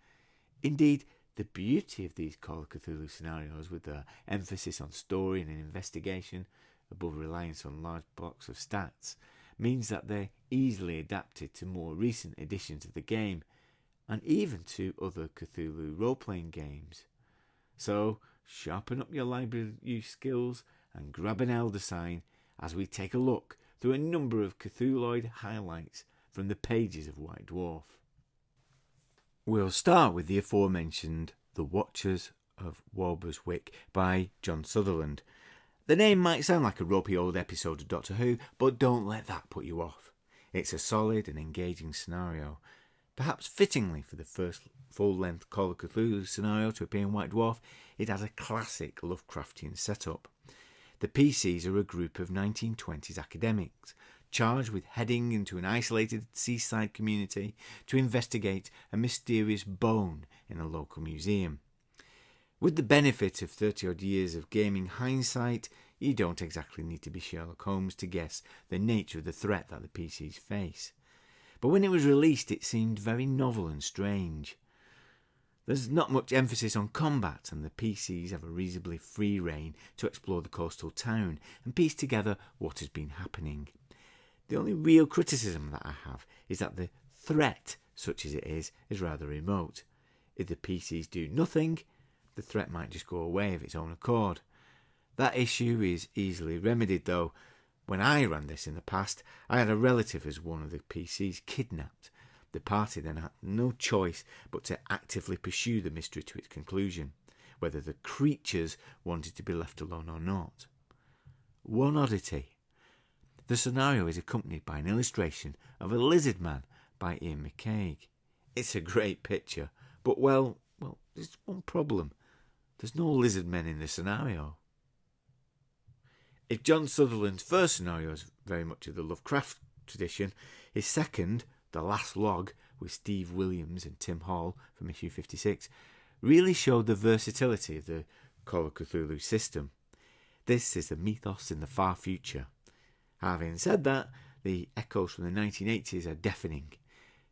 B: Indeed, the beauty of these Call of Cthulhu scenarios, with their emphasis on story and investigation above reliance on large blocks of stats, means that they're easily adapted to more recent editions of the game, and even to other Cthulhu role-playing games. So, sharpen up your library use skills and grab an Elder Sign as we take a look through a number of Cthulhuoid highlights from the pages of White Dwarf. We'll start with the aforementioned The Watchers of Walberswick by John Sutherland. The name might sound like a ropey old episode of Doctor Who, but don't let that put you off. It's a solid and engaging scenario. Perhaps fittingly for the first full-length Call of Cthulhu scenario to appear in White Dwarf, it has a classic Lovecraftian setup. The PCs are a group of 1920s academics, charged with heading into an isolated seaside community to investigate a mysterious bone in a local museum. With the benefit of 30-odd years of gaming hindsight, you don't exactly need to be Sherlock Holmes to guess the nature of the threat that the PCs face. But when it was released, it seemed very novel and strange. There's not much emphasis on combat, and the PCs have a reasonably free rein to explore the coastal town and piece together what has been happening. The only real criticism that I have is that the threat, such as it is rather remote. If the PCs do nothing, the threat might just go away of its own accord. That issue is easily remedied though. When I ran this in the past, I had a relative as one of the PCs kidnapped. The party then had no choice but to actively pursue the mystery to its conclusion, whether the creatures wanted to be left alone or not. One oddity. The scenario is accompanied by an illustration of a lizard man by Ian McCaig. It's a great picture, but well, there's one problem. There's no lizard men in the scenario. If John Sutherland's first scenario is very much of the Lovecraft tradition, his second, The Last Log, with Steve Williams and Tim Hall from issue 56, really showed the versatility of the Call of Cthulhu system. This is the mythos in the far future. Having said that, the echoes from the 1980s are deafening.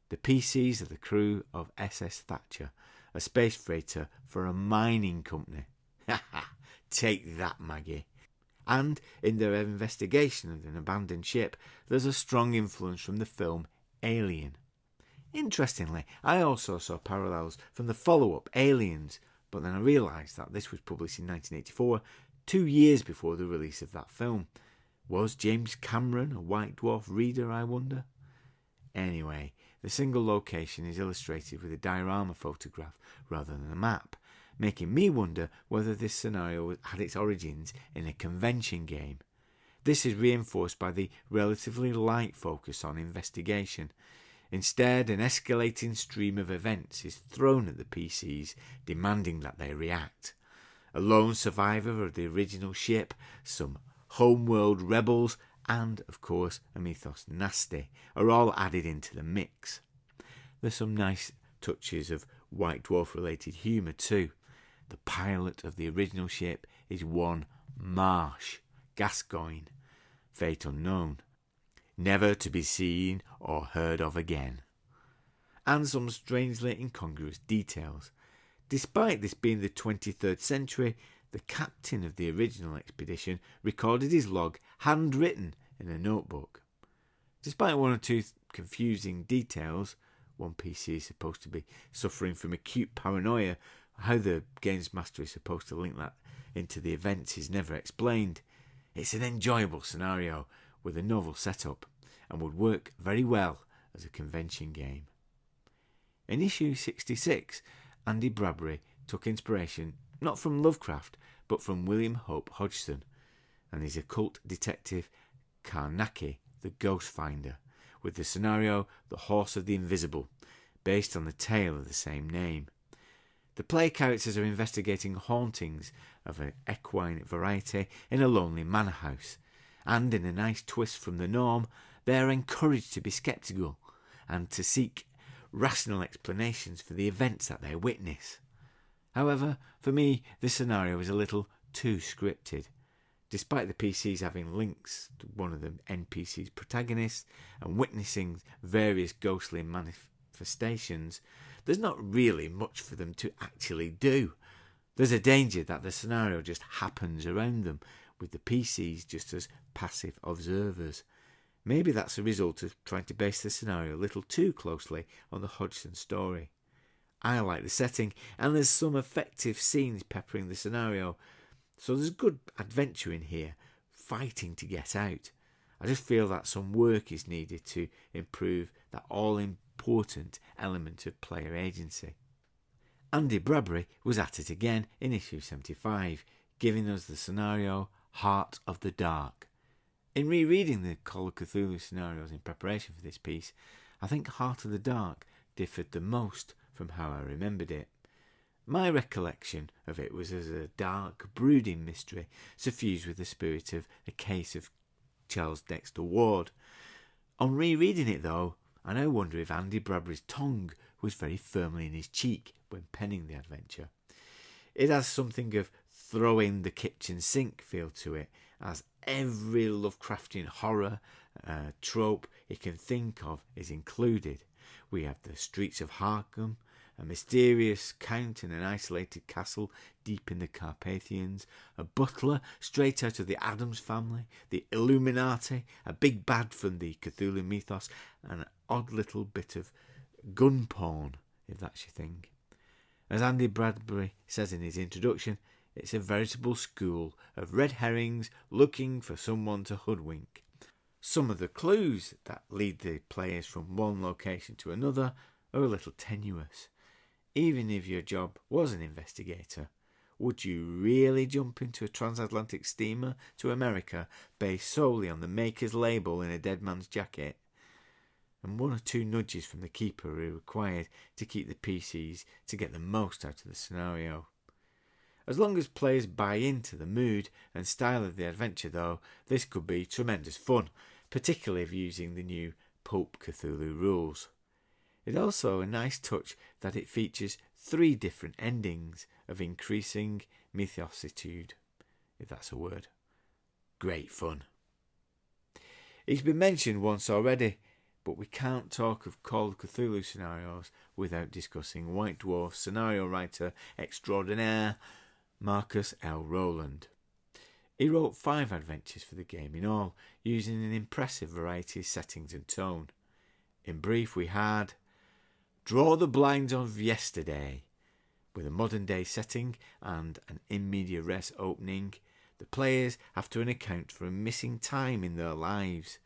B: The PCs are the crew of SS Thatcher, a space freighter for a mining company. Ha ha! Take that, Maggie. And in their investigation of an abandoned ship, there's a strong influence from the film Alien. Interestingly, I also saw parallels from the follow-up Aliens, but then I realised that this was published in 1984, 2 years before the release of that film. Was James Cameron a White Dwarf reader, I wonder? Anyway, the single location is illustrated with a diorama photograph rather than a map, making me wonder whether this scenario had its origins in a convention game. This is reinforced by the relatively light focus on investigation. Instead, an escalating stream of events is thrown at the PCs, demanding that they react. A lone survivor of the original ship, some homeworld rebels, and, of course, a mythos nasty are all added into the mix. There's some nice touches of White Dwarf-related humour too. The pilot of the original ship is one Marsh Gascoigne, fate unknown, never to be seen or heard of again. And some strangely incongruous details. Despite this being the 23rd century, The captain of the original expedition recorded his log handwritten in a notebook. Despite one or two confusing details, one PC is supposed to be suffering from acute paranoia. How the games master is supposed to link that into the events is never explained. It's an enjoyable scenario with a novel setup and would work very well as a convention game. In issue 66, Andy Bradbury took inspiration not from Lovecraft but from William Hope Hodgson and his occult detective Karnaki the Ghost Finder, with the scenario The Horse of the Invisible, based on the tale of the same name. The play characters are investigating hauntings of an equine variety in a lonely manor house, and in a nice twist from the norm, they are encouraged to be sceptical and to seek rational explanations for the events that they witness. However, for me, this scenario is a little too scripted. Despite the PCs having links to one of the NPC's protagonists and witnessing various ghostly manifestations, there's not really much for them to actually do. There's a danger that the scenario just happens around them, with the PCs just as passive observers. Maybe that's a result of trying to base the scenario a little too closely on the Hodgson story. I like the setting, and there's some effective scenes peppering the scenario, so there's good adventure in here, fighting to get out. I just feel that some work is needed to improve that all-important element of player agency. Andy Bradbury was at it again in issue 75, giving us the scenario Heart of the Dark. In rereading the Call of Cthulhu scenarios in preparation for this piece, I think Heart of the Dark differed the most from how I remembered it. My recollection of it was as a dark, brooding mystery suffused with the spirit of A Case of Charles Dexter Ward. On rereading it though, I now wonder if Andy Bradbury's tongue was very firmly in his cheek when penning the adventure. It has something of throwing the kitchen sink feel to it, as every Lovecraftian horror trope he can think of is included. We have the streets of Harkham, a mysterious count in an isolated castle deep in the Carpathians, a butler straight out of the Addams Family, the Illuminati, a big bad from the Cthulhu mythos, and an odd little bit of gun porn, if that's your thing. As Andy Bradbury says in his introduction, it's a veritable school of red herrings looking for someone to hoodwink. Some of the clues that lead the players from one location to another are a little tenuous. Even if your job was an investigator, would you really jump into a transatlantic steamer to America based solely on the maker's label in a dead man's jacket? And one or two nudges from the keeper are required to keep the PCs to get the most out of the scenario. As long as players buy into the mood and style of the adventure though, this could be tremendous fun, particularly if using the new Pulp Cthulhu rules. It's also a nice touch that it features 3 different endings of increasing mythositude, if that's a word. Great fun. It's been mentioned once already, but we can't talk of Call of Cthulhu scenarios without discussing White Dwarf scenario writer extraordinaire Marcus L. Rowland. He wrote 5 adventures for the game in all, using an impressive variety of settings and tone. In brief, we had Draw the Blinds of Yesterday, with a modern day setting and an in media res opening. The players have to account for a missing time in their lives,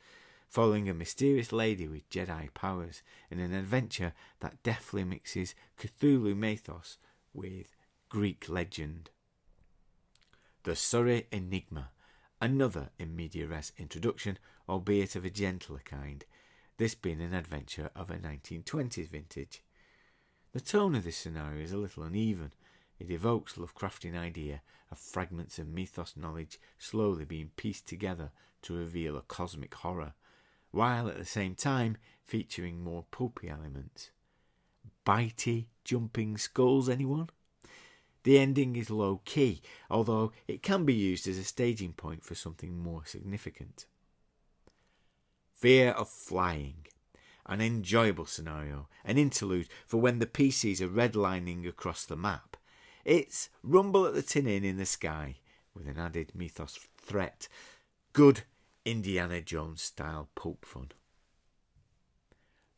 B: following a mysterious lady with Jedi powers in an adventure that deftly mixes Cthulhu mythos with Greek legend. The Surrey Enigma, another in media res introduction, albeit of a gentler kind, this being an adventure of a 1920s vintage. The tone of this scenario is a little uneven. It evokes Lovecraftian idea of fragments of mythos knowledge slowly being pieced together to reveal a cosmic horror, while at the same time featuring more pulpy elements. Bitey jumping skulls, anyone? The ending is low-key, although it can be used as a staging point for something more significant. Fear of Flying, an enjoyable scenario, an interlude for when the PCs are redlining across the map. It's rumble at the Tin Inn in the sky, with an added mythos threat. Good Indiana Jones style pulp fun.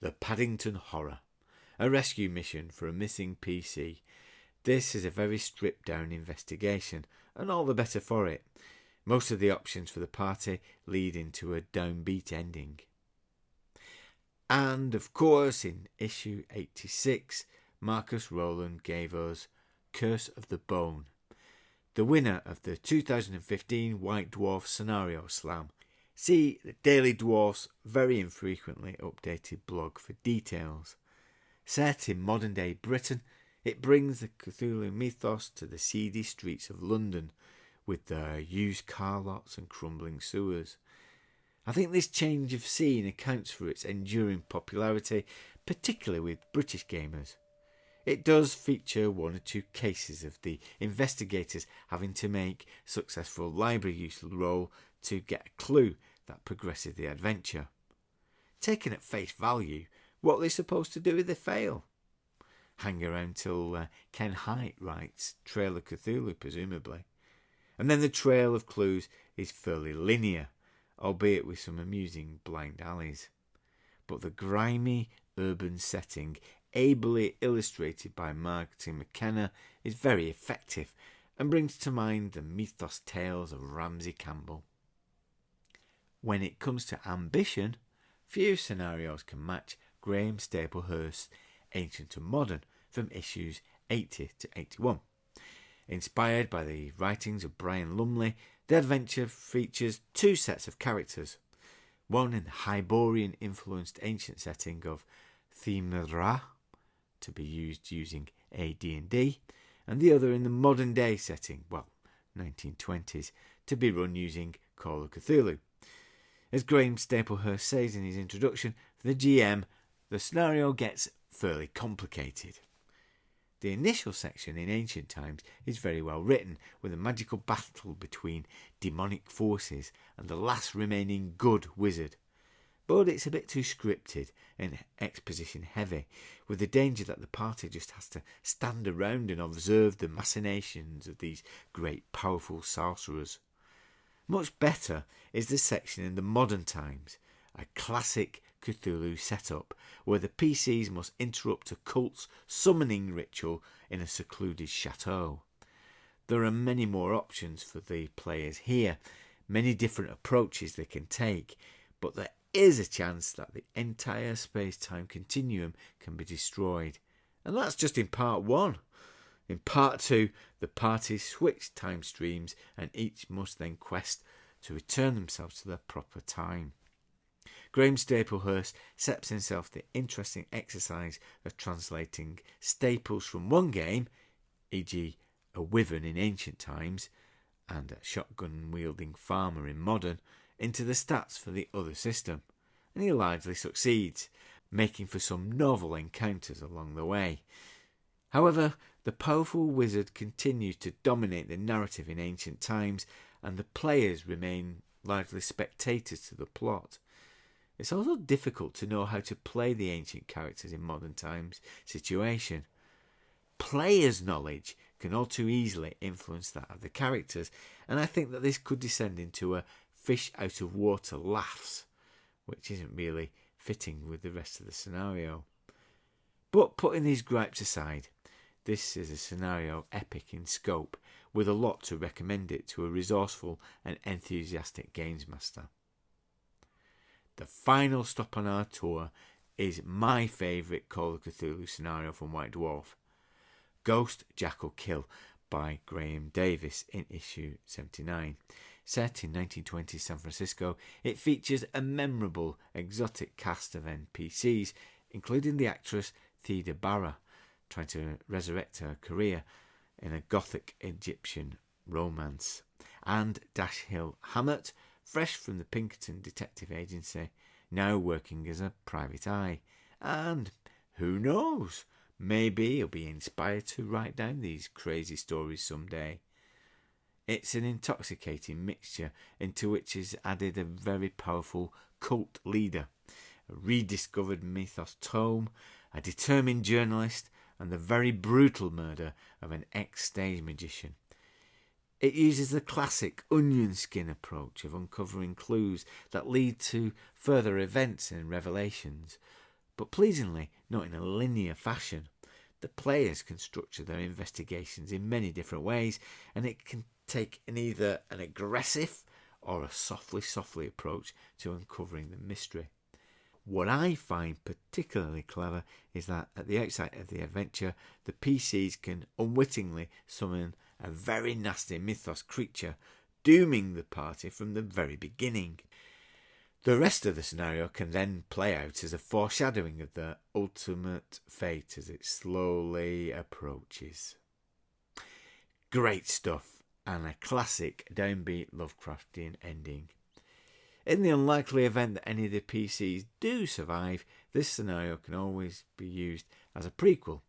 B: The Paddington Horror, a rescue mission for a missing PC. This is a very stripped down investigation, and all the better for it. Most of the options for the party lead into a downbeat ending. And of course, in issue 86, Marcus Rowland gave us Curse of the Bone, the winner of the 2015 White Dwarf Scenario Slam. See the Daily Dwarf's very infrequently updated blog for details. Set in modern day Britain, it brings the Cthulhu mythos to the seedy streets of London, with their used car lots and crumbling sewers. I think this change of scene accounts for its enduring popularity, particularly with British gamers. It does feature one or two cases of the investigators having to make successful library use roll to get a clue that progresses the adventure. Taken at face value, what are they supposed to do if they fail? Hang around till Ken Hite writes Trail of Cthulhu, presumably. And then the trail of clues is fairly linear, albeit with some amusing blind alleys. But the grimy urban setting, ably illustrated by Martin McKenna, is very effective and brings to mind the mythos tales of Ramsey Campbell. When it comes to ambition, few scenarios can match Graham Staplehurst's Ancient and Modern from issues 80 to 81. Inspired by the writings of Brian Lumley, the adventure features two sets of characters, one in the Hyborian-influenced ancient setting of Themra, to be used using AD&D, and the other in the modern-day setting, 1920s, to be run using Call of Cthulhu. As Graham Staplehurst says in his introduction, for the GM, the scenario gets fairly complicated. The initial section in ancient times is very well written, with a magical battle between demonic forces and the last remaining good wizard. But it's a bit too scripted and exposition heavy, with the danger that the party just has to stand around and observe the machinations of these great powerful sorcerers. Much better is the section in the modern times, a classic Cthulhu setup, where the PCs must interrupt a cult's summoning ritual in a secluded chateau. There are many more options for the players here, many different approaches they can take, but there is a chance that the entire space-time continuum can be destroyed. And that's just in part 1. In part 2, the parties switch time streams and each must then quest to return themselves to their proper time. Graham Staplehurst sets himself the interesting exercise of translating staples from one game, e.g. a wyvern in ancient times and a shotgun-wielding farmer in modern, into the stats for the other system, and he largely succeeds, making for some novel encounters along the way. However, the powerful wizard continues to dominate the narrative in ancient times, and the players remain largely spectators to the plot. It's also difficult to know how to play the ancient characters in modern times situation. Players' knowledge can all too easily influence that of the characters, and I think that this could descend into a fish out of water laughs, which isn't really fitting with the rest of the scenario. But putting these gripes aside, this is a scenario epic in scope, with a lot to recommend it to a resourceful and enthusiastic games master. The final stop on our tour is my favourite Call of Cthulhu scenario from White Dwarf, Ghost Jackal Kill by Graham Davis in issue 79. Set in 1920s San Francisco, it features a memorable exotic cast of NPCs, including the actress Theda Bara, trying to resurrect her career in a gothic Egyptian romance, and Dashiell Hammett, fresh from the Pinkerton Detective Agency, now working as a private eye. And who knows, maybe he'll be inspired to write down these crazy stories someday. It's an intoxicating mixture into which is added a very powerful cult leader, a rediscovered mythos tome, a determined journalist, and the very brutal murder of an ex-stage magician. It uses the classic onion skin approach of uncovering clues that lead to further events and revelations, but pleasingly not in a linear fashion. The players can structure their investigations in many different ways, and it can take either an aggressive or a softly approach to uncovering the mystery. What I find particularly clever is that at the outset of the adventure, the PCs can unwittingly summon a very nasty mythos creature, dooming the party from the very beginning. The rest of the scenario can then play out as a foreshadowing of the ultimate fate as it slowly approaches. Great stuff, and a classic downbeat Lovecraftian ending. In the unlikely event that any of the PCs do survive, this scenario can always be used as a prequel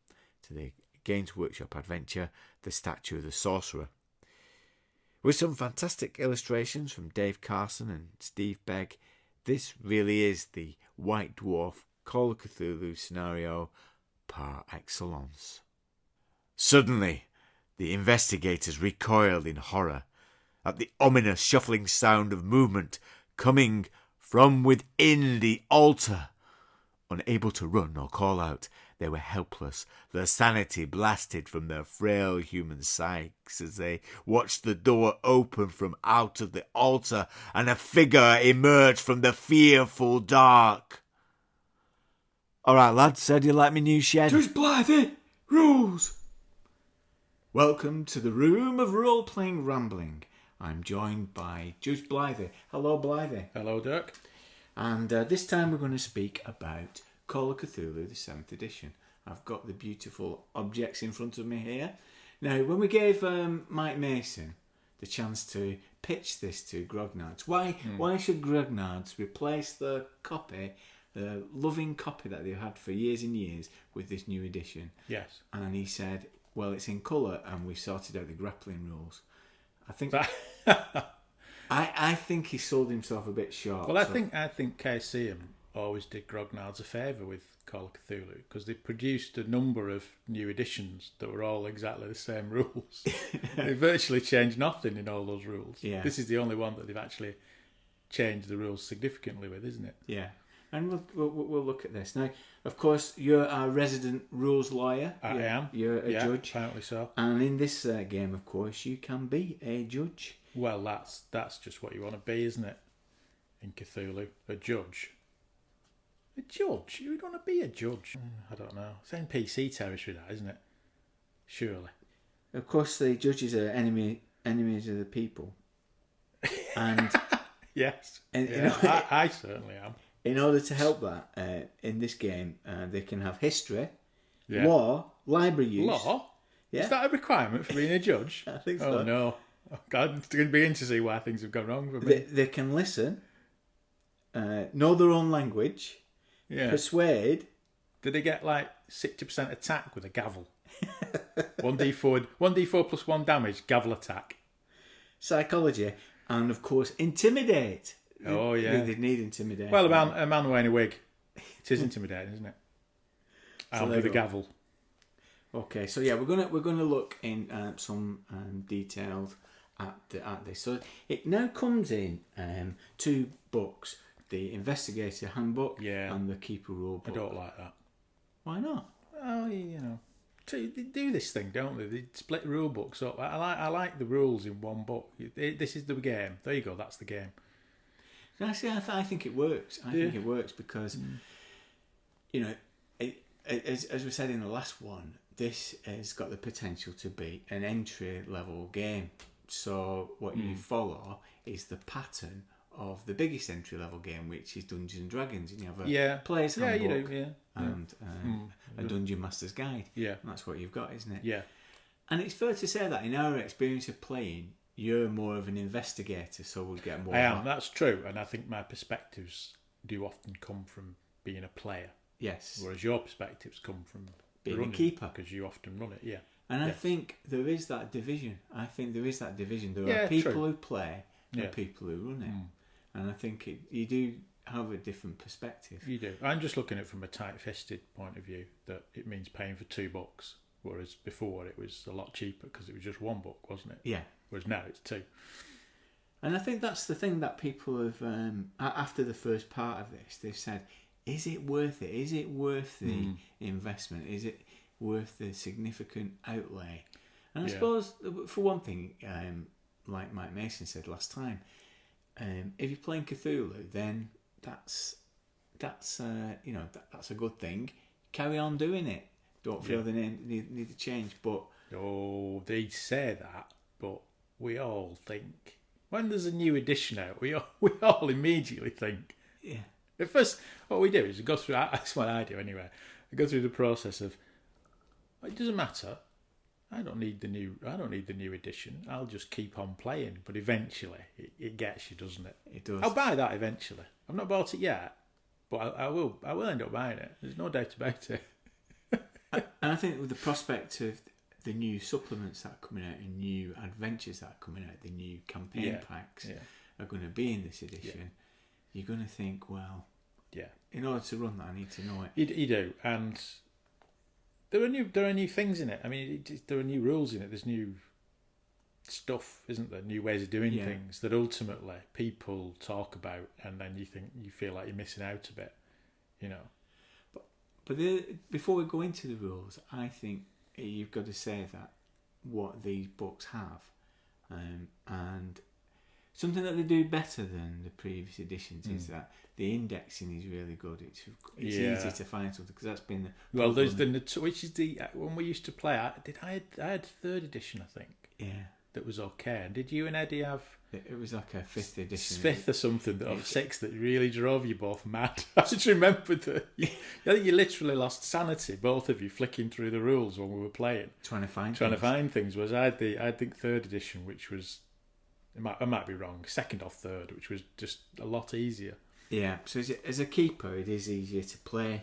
B: to the Games Workshop adventure, The Statue of the Sorcerer. With some fantastic illustrations from Dave Carson and Steve Begg, this really is the White Dwarf Call of Cthulhu scenario par excellence. Suddenly, the investigators recoiled in horror at the ominous shuffling sound of movement coming from within the altar. Unable to run or call out, they were helpless, their sanity blasted from their frail human psyches as they watched the door open from out of the altar and a figure emerge from the fearful dark. Alright lads, how do you like me new shed?
A: Judge Blythy Rules!
B: Welcome to the Room of Role-Playing Rambling. I'm joined by Judge Blythy. Hello Blythy.
D: Hello, Dirk.
B: And this time we're going to speak about Call of Cthulhu, the 7th edition. I've got the beautiful objects in front of me here. Now, when we gave Mike Mason the chance to pitch this to Grognards, why should Grognards replace the copy, the loving copy that they've had for years and years, with this new edition?
D: Yes.
B: And he said, well, it's in colour and we've sorted out the grappling rules. I think I think he sold himself a bit short.
D: Well, I think KCM always did Grognards a favour with Call of Cthulhu because they produced a number of new editions that were all exactly the same rules. They virtually changed nothing in all those rules.
B: Yeah.
D: This is the only one that they've actually changed the rules significantly with, isn't it?
B: Yeah. And we'll look at this. Now, of course, you're our resident rules lawyer.
D: I am.
B: You're a judge.
D: Apparently so.
B: And in this game, of course, you can be a judge.
D: Well, that's just what you want to be, isn't it? In Cthulhu, a judge. A judge? You want to be a judge? I don't know. It's NPC territory, that, isn't it? Surely.
B: Of course, the judges are enemies of the people. And
D: yes. I certainly am.
B: In order to help that, in this game, they can have history,
D: Yeah.
B: law, library use.
D: Law?
B: Yeah.
D: Is that a requirement for being a judge?
B: I think so.
D: Oh, no. Oh, God, it's going to be interesting to see why things have gone wrong for me.
B: They can listen, know their own language,
D: Yeah.
B: persuade.
D: Did they get like 60% attack with a gavel? 1d4 plus 1 damage, gavel attack.
B: Psychology, and of course, intimidate.
D: Oh, yeah.
B: They need intimidation.
D: Well, a man wearing a wig. It is intimidating, isn't it? Armed with a gavel.
B: Okay, so yeah, we're gonna look in some details at this. So it now comes in 2 books: the Investigator Handbook and the Keeper Rule Book.
D: I don't like that.
B: Why not?
D: Oh, you know, they do this thing, don't they? They split the rule books up. I like the rules in one book. This is the game. There you go. That's the game.
B: Actually, I think it works. I think it works because, you know, as we said in the last one, this has got the potential to be an entry-level game. So what you follow is the pattern of the biggest entry-level game, which is Dungeons and Dragons. And you have a player's handbook and a Dungeon Master's Guide. Yeah, and that's what you've got, isn't it?
D: Yeah.
B: And it's fair to say that in our experience of playing, you're more of an investigator, so we'll get more.
D: I am. That's true, and I think my perspectives do often come from being a player.
B: Yes.
D: Whereas your perspectives come from
B: being
D: running,
B: a keeper,
D: because you often run it. Yeah.
B: And I think there is that division. There are people who play and people who run it, and I think you do have a different perspective.
D: You do. I'm just looking at it from a tight-fisted point of view, that it means paying for 2 books, whereas before it was a lot cheaper because it was just 1 book, wasn't it?
B: Yeah.
D: Whereas now it's 2.
B: And I think that's the thing that people have, after the first part of this, they've said, is it worth it? Is it worth the investment? Is it worth the significant outlay? And I suppose, for one thing, like Mike Mason said last time, if you're playing Cthulhu, then that's a good thing. Carry on doing it. Don't feel the name need to change. But
D: they say that, but we all think when there's a new edition out, we all immediately think.
B: Yeah.
D: At first, what we do is we go through. That's what I do anyway. I go through the process of. It doesn't matter. I don't need the new edition. I'll just keep on playing. But eventually, it gets you, doesn't it?
B: It does.
D: I'll buy that eventually. I've not bought it yet, but I will. I will end up buying it. There's no doubt about it.
B: And I think with the prospect of the new supplements that are coming out and new adventures that are coming out, the new campaign packs are going to be in this edition, you're going to think, well, in order to run that, I need to know it.
D: You do, and there are new things in it. I mean, there are new rules in it. There's new stuff, isn't there? New ways of doing things that ultimately people talk about, and then you feel like you're missing out a bit, you know.
B: But before we go into the rules, I think you've got to say that what these books have, and something that they do better than the previous editions is that the indexing is really good. It's easy to find something, because that's been the
D: well. There's which is the when we used to play. I had 3rd edition, I think. Yeah. That was okay. And did you and Eddie have?
B: It was like a 5th edition.
D: 5th or something, or 6th, that really drove you both mad. I just remembered that. I think you literally lost sanity, both of you, flicking through the rules when we were playing,
B: trying to find things.
D: Whereas I think 3rd edition, which was, I might be wrong, 2nd or 3rd, which was just a lot easier.
B: Yeah. So as a keeper, it is easier to play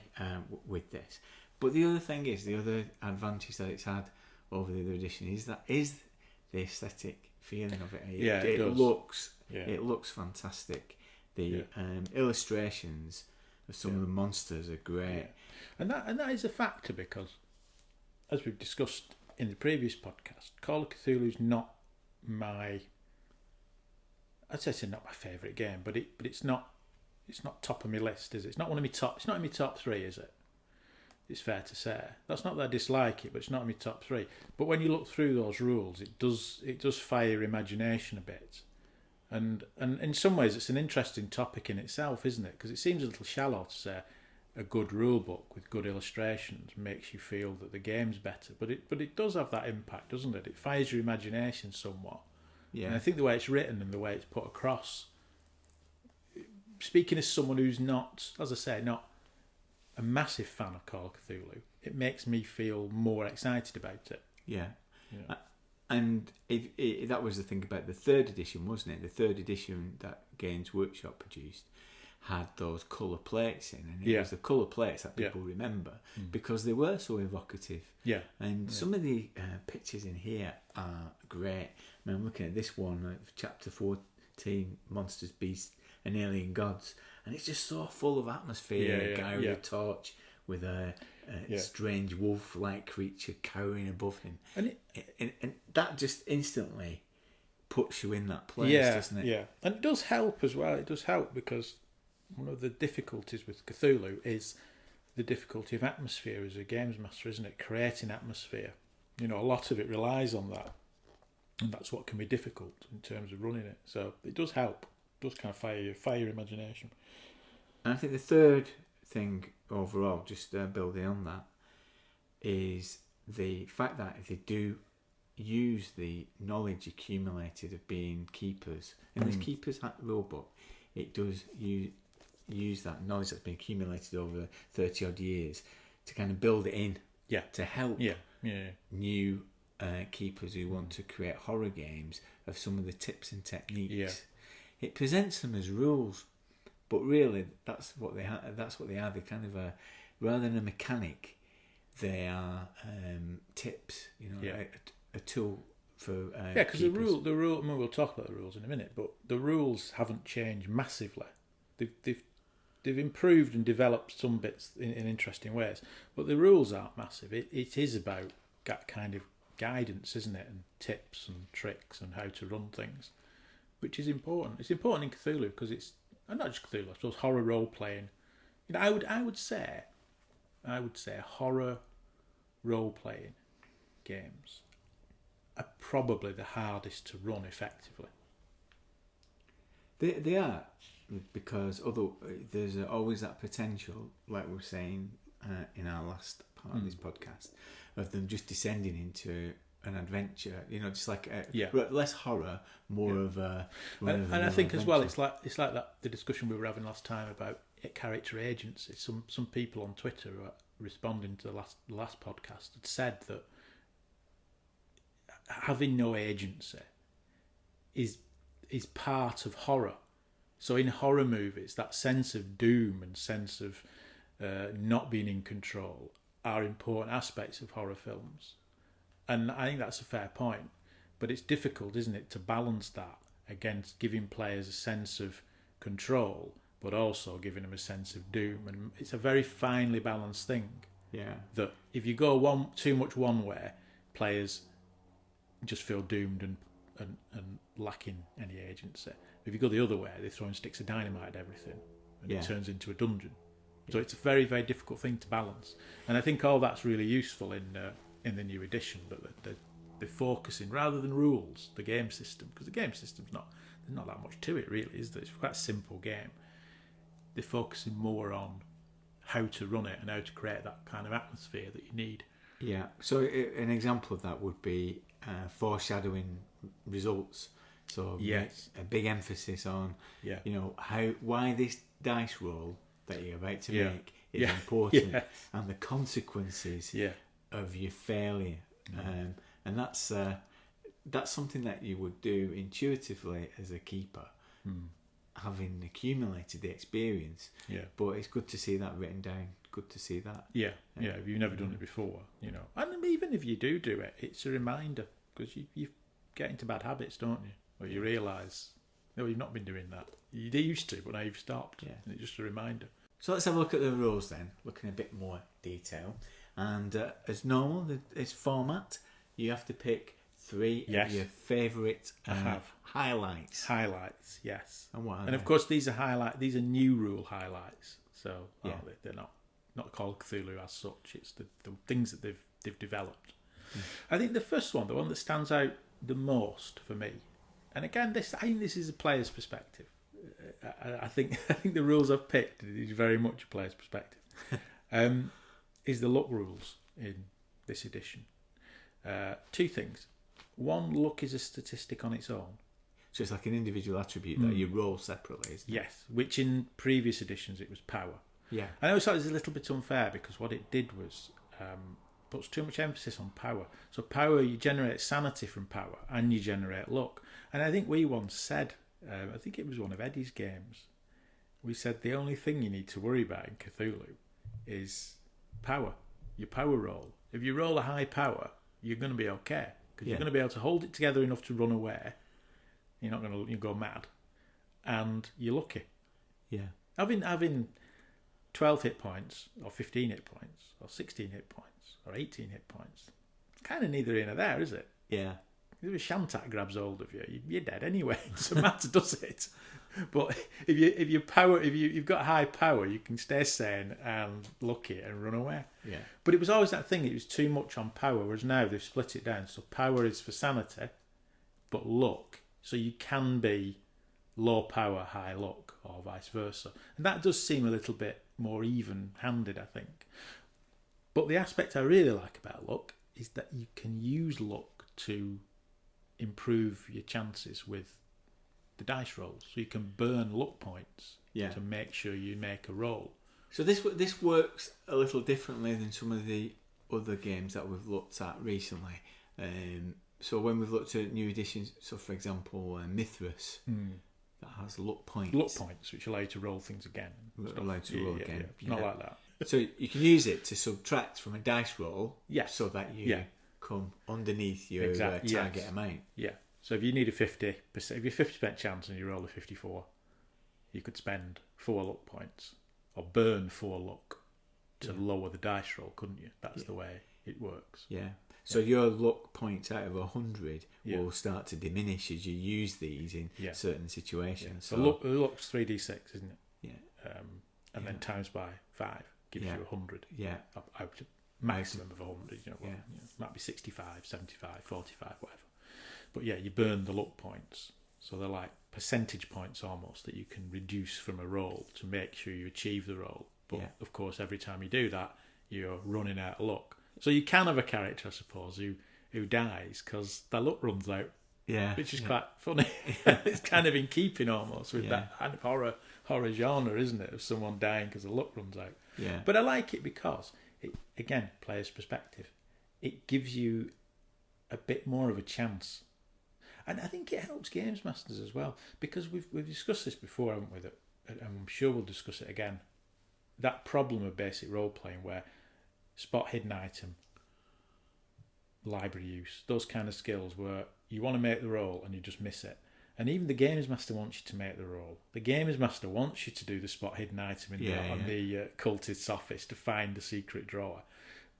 B: with this. But the other thing is, the other advantage that it's had over the other edition is the aesthetic feeling of it. It looks fantastic. The illustrations of some of the monsters are great,
D: and that is a factor, because, as we've discussed in the previous podcast, Call of Cthulhu is not my. I'd say it's not my favourite game, but it's not top of my list, is it? It's not one of my top. It's not in my top 3, is it? It's fair to say. That's not that I dislike it, but it's not in my top 3. But when you look through those rules, it does fire your imagination a bit, and in some ways it's an interesting topic in itself, isn't it? Because it seems a little shallow to say a good rule book with good illustrations makes you feel that the game's better, but it does have that impact, doesn't it? It fires your imagination somewhat. Yeah. And I think the way it's written and the way it's put across. Speaking as someone who's not, as I say, not a massive fan of Call of Cthulhu, it makes me feel more excited about it.
B: Yeah. And that was the thing about the 3rd edition, wasn't it? The 3rd edition that Games Workshop produced had those colour plates in, and it was the colour plates that people remember because they were so evocative. Yeah. And some of the pictures in here are great. I mean, I'm looking at this one of Chapter 14, Monsters, Beasts and Alien Gods, and it's just so full of atmosphere. A guy with a torch with a strange wolf-like creature cowering above him, and that just instantly puts you in that place, doesn't it?
D: Yeah, and it does help as well. It does help because one of the difficulties with Cthulhu is the difficulty of atmosphere as a games master, isn't it? Creating atmosphere. You know, a lot of it relies on that, and that's what can be difficult in terms of running it. So it does help. It does kind of fire your imagination.
B: And I think the third thing overall, just building on that, is the fact that if they do use the knowledge accumulated of being keepers, in this keepers rulebook, it does use that knowledge that's been accumulated over 30 odd years to kind of build it in to help new keepers who want to create horror games of some of the tips and techniques. It presents them as rules, but really that's what they are. They're kind of rather than a mechanic, they are tips. You know, a tool for
D: because the rule. I mean, we'll talk about the rules in a minute, but the rules haven't changed massively. They've they've improved and developed some bits in interesting ways, but the rules aren't massive. It is about that kind of guidance, isn't it, and tips and tricks and how to run things, which is important. It's important in Cthulhu because it's, and not just Cthulhu, I suppose horror role playing. You know, I would say horror role playing games are probably the hardest to run effectively.
B: They are, because although there's always that potential, like we were saying in our last part of this podcast, of them just descending into an adventure. You know, just like less horror, more of a. And
D: I think as well, it's like that the discussion we were having last time about character agency. Some people on Twitter who are responding to the last podcast had said that having no agency is part of horror. So in horror movies, that sense of doom and sense of not being in control are important aspects of horror films. And I think that's a fair point. But it's difficult, isn't it, to balance that against giving players a sense of control, but also giving them a sense of doom. And it's a very finely balanced thing.
B: Yeah.
D: That if you go too much one way, players just feel doomed and lacking any agency. If you go the other way, they're throwing sticks of dynamite at everything, and it turns into a dungeon. So it's a very, very difficult thing to balance. And I think all that's really useful in the new edition, that they're focusing, rather than rules, the game system, because the game system's there's not that much to it really, is there? It's quite a simple game. They're focusing more on how to run it and how to create that kind of atmosphere that you need.
B: Yeah. So an example of that would be foreshadowing results. So a big emphasis on, why this dice roll that you're about to make is important, and the consequences of your failure. And that's something that you would do intuitively as a keeper, having accumulated the experience. Yeah. But it's good to see that written down. Good to see that.
D: Yeah. If you've never done it before, and even if you do it, it's a reminder, because you get into bad habits, don't you? Or you realise, no, you've not been doing that. You used to, but now you've stopped. Yeah. And it's just a reminder.
B: So let's have a look at the rules then, look in a bit more detail. And as normal, this format, you have to pick 3 of your favourite highlights.
D: Highlights, yes.
B: And what are
D: and
B: they?
D: Of course, these are new rule highlights. So they're not called Cthulhu as such. It's the things that they've developed. I think the first one, the one that stands out the most for me, and again, I think this is a player's perspective. I think the rules I've picked is very much a player's perspective. Is the luck rules in this edition. 2 things. One, luck is a statistic on its own.
B: So it's like an individual attribute that you roll separately, isn't it?
D: Yes, which in previous editions it was power.
B: Yeah.
D: I always thought it was a little bit unfair, because what it did was puts too much emphasis on power. So power, you generate sanity from power, and you generate luck. And I think we once said, I think it was one of Eddie's games, we said the only thing you need to worry about in Cthulhu is power, your power roll. If you roll a high power, you're going to be okay, because you're going to be able to hold it together enough to run away. You're not going to go mad, and you're lucky.
B: Yeah.
D: Having 12 hit points, or 15 hit points, or 16 hit points, or 18 hit points, kind of neither here nor there, is it?
B: Yeah.
D: If a Shantak grabs hold of you, you're dead anyway. It doesn't matter, does it? But if you've got high power, you can stay sane and lucky and run away.
B: Yeah.
D: But it was always that thing. It was too much on power, whereas now they've split it down. So power is for sanity, but luck. So you can be low power, high luck, or vice versa. And that does seem a little bit more even-handed, I think. But the aspect I really like about luck is that you can use luck to improve your chances with the dice rolls. So you can burn luck points to make sure you make a roll.
B: So this works a little differently than some of the other games that we've looked at recently. So when we've looked at new editions, so for example, Mithras, that has luck points.
D: Luck points, which allow you to roll things again.
B: Allowed to roll again.
D: It's not like that.
B: So you can use it to subtract from a dice roll, so that you come underneath your target amount.
D: Yeah. So if you need a 50%, if you're 50% chance and you roll a 54, you could spend 4 luck points or burn 4 luck to lower the dice roll, couldn't you? That's the way it works.
B: Yeah. So your luck points out of 100 will start to diminish as you use these in certain situations.
D: So luck's 3d6, isn't it?
B: Yeah.
D: And then times by 5 gives you 100.
B: Yeah.
D: Out to maximum of 100. Might be 65, 75, 45, whatever. But yeah, you burn the luck points. So they're like percentage points almost that you can reduce from a roll to make sure you achieve the roll. But of course, every time you do that, you're running out of luck. So you can have a character, I suppose, who dies because their luck runs out.
B: Yeah.
D: Which is quite funny. It's kind of in keeping almost with that kind of horror genre, isn't it? Of someone dying because the luck runs out.
B: Yeah.
D: But I like it because it, again, player's perspective. It gives you a bit more of a chance. And I think it helps games masters as well, because we've discussed this before, haven't we? And I'm sure we'll discuss it again. That problem of basic role playing where spot hidden item, library use, those kind of skills where you want to make the roll and you just miss it. And even the games master wants you to make the roll. The games master wants you to do the spot hidden item in the cultist's office to find the secret drawer,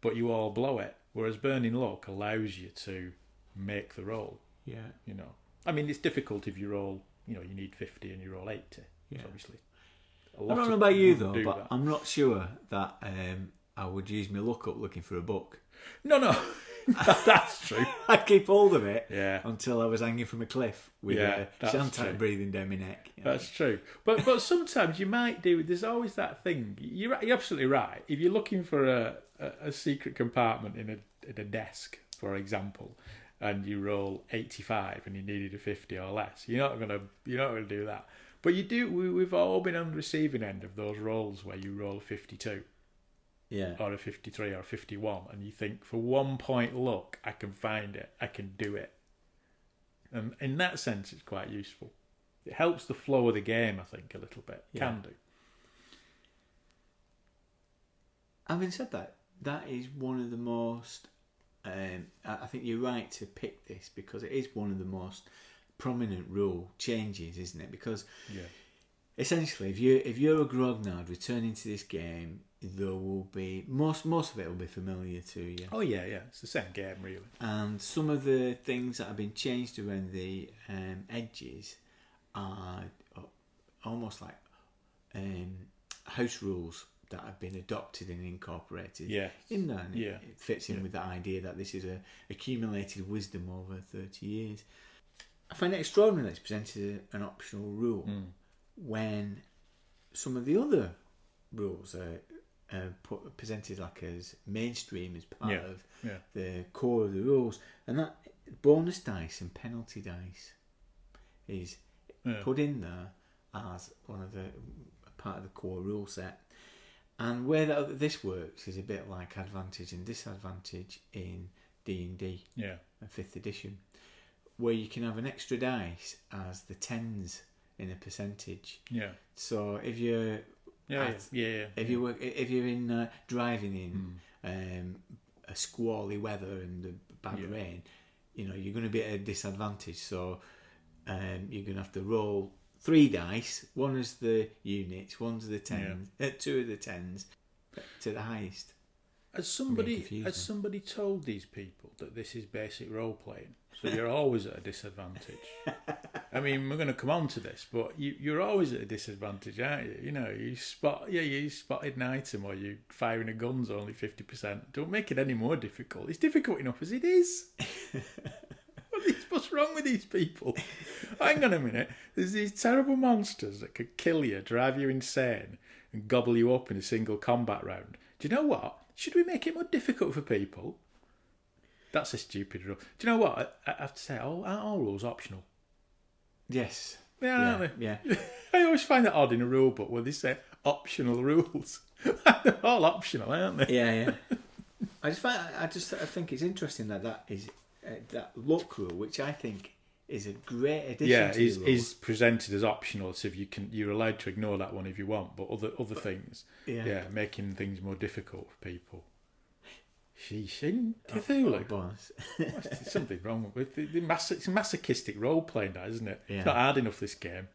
D: but you all blow it. Whereas burning luck allows you to make the roll.
B: Yeah.
D: I mean, it's difficult if you roll, you need 50 and you roll 80.
B: Yeah.
D: Obviously.
B: I don't know about you though, but I'm not sure that I would use my luck up looking for a book.
D: No. That's true.
B: I'd keep hold of it
D: until
B: I was hanging from a cliff with Shantai breathing down my neck.
D: That's true. But sometimes you might do. There's always that thing. You're absolutely right. If you're looking for a secret compartment in a desk, for example, and you roll 85 and you needed a 50 or less, you're not gonna do that. But you do. We've all been on the receiving end of those rolls where you roll 52.
B: Yeah.
D: Or a 53 or a 51, and you think, for 1 point luck, I can find it, I can do it. And in that sense, it's quite useful. It helps the flow of the game, I think, a little bit. Can do.
B: Having said that, that is one of the most... I think you're right to pick this because it is one of the most prominent rule changes, isn't it? Because essentially, if you're a grognard returning to this game, there will be most of it will be familiar to you.
D: Oh yeah, it's the same game really.
B: And some of the things that have been changed around the edges are almost like house rules that have been adopted and incorporated in there. And it fits in with the idea that this is a accumulated wisdom over 30 years. I find it extraordinary that it's presented an optional rule when some of the other rules are presented like as mainstream as part of the core of the rules, and that bonus dice and penalty dice is put in there as one of the part of the core rule set. And where this works is a bit like advantage and disadvantage in D&D, 5th edition, where you can have an extra dice as the tens in a percentage. Yeah. So if you're if you're in driving in a squally weather and bad rain, you're going to be at a disadvantage. So you're going to have to roll 3 dice. One is the units, one's the tens, 2 of the tens to the highest.
D: Has somebody told these people that this is basic role playing? So you're always at a disadvantage. I mean, we're going to come on to this, but you're always at a disadvantage, aren't you? You spotted an item or you firing a gun's only 50%. Don't make it any more difficult. It's difficult enough as it is. What's wrong with these people? Hang on a minute. There's these terrible monsters that could kill you, drive you insane, and gobble you up in a single combat round. Do you know what? Should we make it more difficult for people? That's a stupid rule. Do you know what? I have to say, aren't all rules optional?
B: Yes.
D: Yeah, aren't they?
B: Yeah.
D: I always find that odd in a rule book where they say optional rules. They're all optional, aren't they?
B: Yeah. I think it's interesting that is that luck rule, which I think is a great addition to the rules.
D: Is presented as optional, so you're allowed to ignore that one if you want, but other things, making things more difficult for people. Sheesh, Cthulhu. There's something wrong with it. It's masochistic role playing, that isn't it? Yeah. It's not hard enough, this game.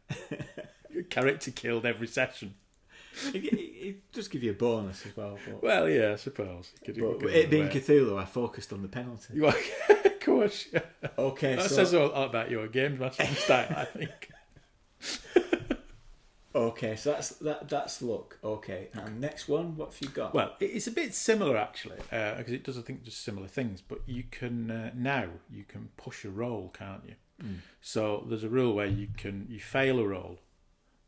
D: Your character killed every session.
B: It it does give you a bonus as well. But,
D: Well, yeah, I suppose.
B: but it being Cthulhu, I focused on the penalty.
D: You are, of course. Yeah.
B: Okay,
D: That
B: so
D: says a lot about your games master style, I think.
B: okay, so that's luck. Okay, and next one, what have you got?
D: Well, it's a bit similar actually, because it does, I think, just similar things. But you can now you can push a roll, can't you? So there's a rule where you fail a roll,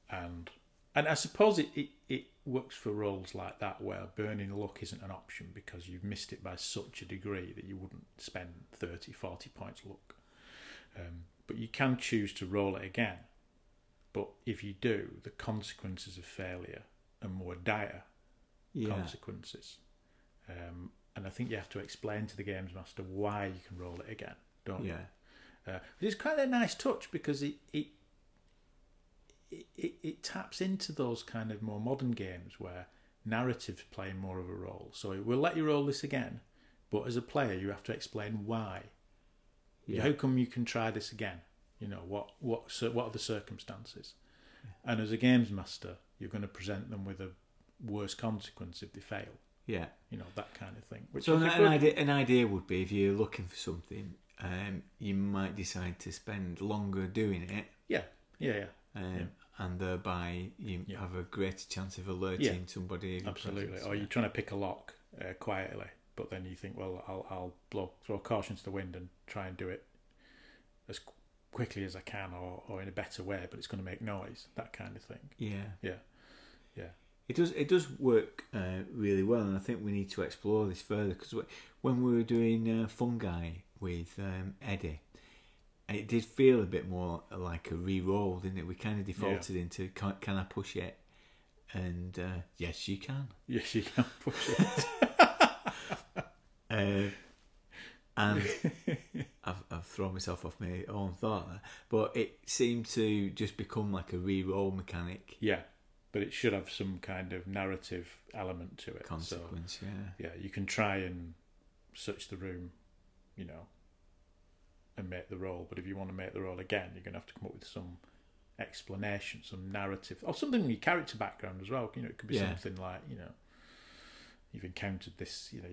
D: and I suppose it works for rolls like that where burning luck isn't an option because you've missed it by such a degree that you wouldn't spend 30, 40 points luck. But you can choose to roll it again. But if you do, the consequences of failure are more dire consequences. And I think you have to explain to the games master why you can roll it again, don't you? It's quite a nice touch because it taps into those kind of more modern games where narrative's playing more of a role. So it will let you roll this again, but as a player you have to explain why. How come you can try this again? You know, what are the circumstances? And as a games master, you're going to present them with a worse consequence if they fail. Yeah. You know, that kind of thing. Which
B: so an idea would be, if you're looking for something, you might decide to spend longer doing it. And thereby you have a greater chance of alerting somebody.
D: Absolutely. Or you're trying to pick a lock quietly, but then you think, well, I'll throw caution to the wind and try and do it as quickly as I can, or in a better way, but it's going to make noise. That kind of thing. Yeah.
B: It does work really well, and I think we need to explore this further, because when we were doing Fungi with Eddie, it did feel a bit more like a re-roll, didn't it? We kind of defaulted into, can I push it? And yes, you can.
D: Yes, you can push it.
B: And I've thrown myself off my own thought there, but it seemed to just become like a re-roll mechanic.
D: Yeah, but it should have some kind of narrative element to it.
B: Consequence,
D: so, yeah, you can try and search the room, you know, and make the roll, but if you want to make the roll again, you're going to have to come up with some explanation, some narrative, or something in your character background as well. You know, it could be something like, you know, you've encountered this, you know,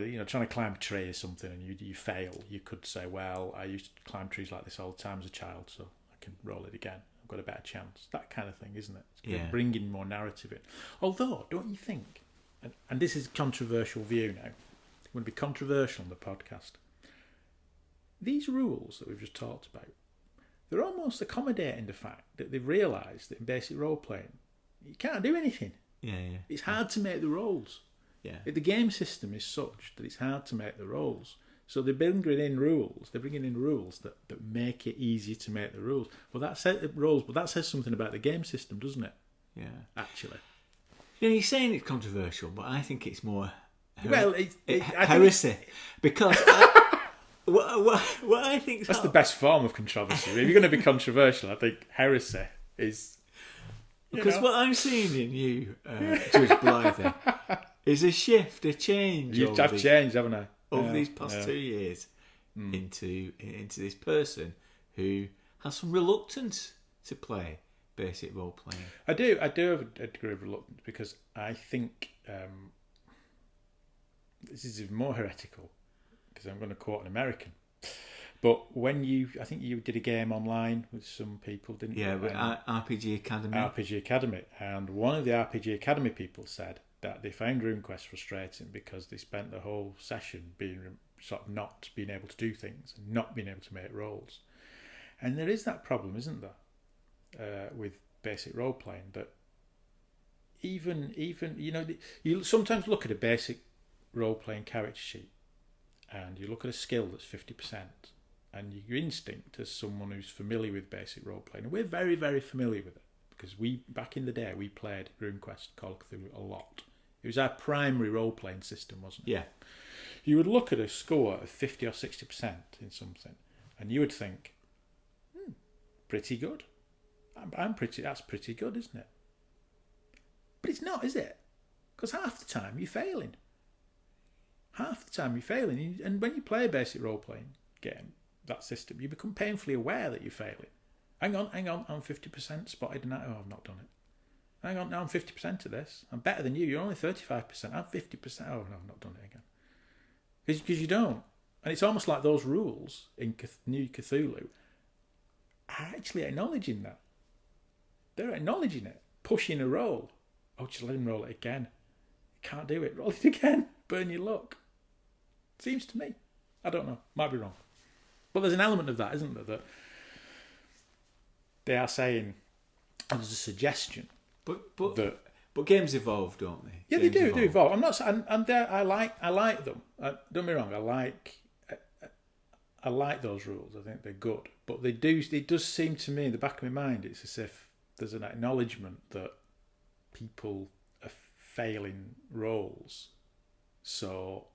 D: you're trying to climb a tree or something, and you fail. You could say, well, I used to climb trees like this all the time as a child, so I can roll it again. I've got a better chance. That kind of thing, isn't it? It's bringing more narrative in. Although, don't you think, and this is a controversial view now, it's going to be controversial on the podcast, these rules that we've just talked about, they're almost accommodating the fact that they've realised that in basic role-playing, you can't do anything. It's hard to make the rolls. The game system is such that it's hard to make the rolls. So they're bringing in rules. They're bringing in rules that make it easier to make the rules. Well, that says something about the game system, doesn't it?
B: Yeah.
D: Actually.
B: You know, you're saying it's controversial, but I think it's more
D: heresy.
B: Because what I think
D: that's the best form of controversy. If you're going to be controversial, I think heresy is.
B: Because what I'm seeing in you, Judge Blythy, is a shift, a change.
D: I've changed, haven't I?
B: Over these past 2 years into this person who has some reluctance to play basic role playing.
D: I do have a degree of reluctance because I think this is even more heretical because I'm going to quote an American. But I think you did a game online with some people, didn't you?
B: Yeah, with RPG Academy.
D: RPG Academy. And one of the RPG Academy people said that they found RuneQuest frustrating because they spent the whole session being sort of not being able to do things and not being able to make rolls. And there is that problem, isn't there, with basic role playing, that even you know, you sometimes look at a basic role playing character sheet and you look at a skill that's 50%. And your instinct as someone who's familiar with basic role playing, and we're very, very familiar with it because back in the day we played RuneQuest, Call of Cthulhu a lot. It was our primary role playing system, wasn't it?
B: Yeah.
D: You would look at a score of 50 or 60% in something, and you would think, pretty good. That's pretty good, isn't it? But it's not, is it? Because half the time you're failing. And when you play a basic role playing game, that system, you become painfully aware that you're failing. Hang on, I'm 50% spotted and I've not done it. hang on, now I'm 50% of this. I'm better than you. You're only 35%. I'm 50%. Oh, no, I've not done it again. Because you don't. And it's almost like those rules in New Cthulhu are actually acknowledging that. They're acknowledging it. Pushing a roll. Oh, just let him roll it again. You can't do it. Roll it again. Burn your luck. Seems to me. I don't know. Might be wrong. But there's an element of that, isn't there? That they are saying, there's a suggestion.
B: But games evolve, don't they?
D: Yeah,
B: Games
D: they do evolve. I'm not, and I like them. Don't get me wrong. I like those rules. I think they're good. But they do. It does seem to me in the back of my mind, it's as if there's an acknowledgement that people are failing roles. So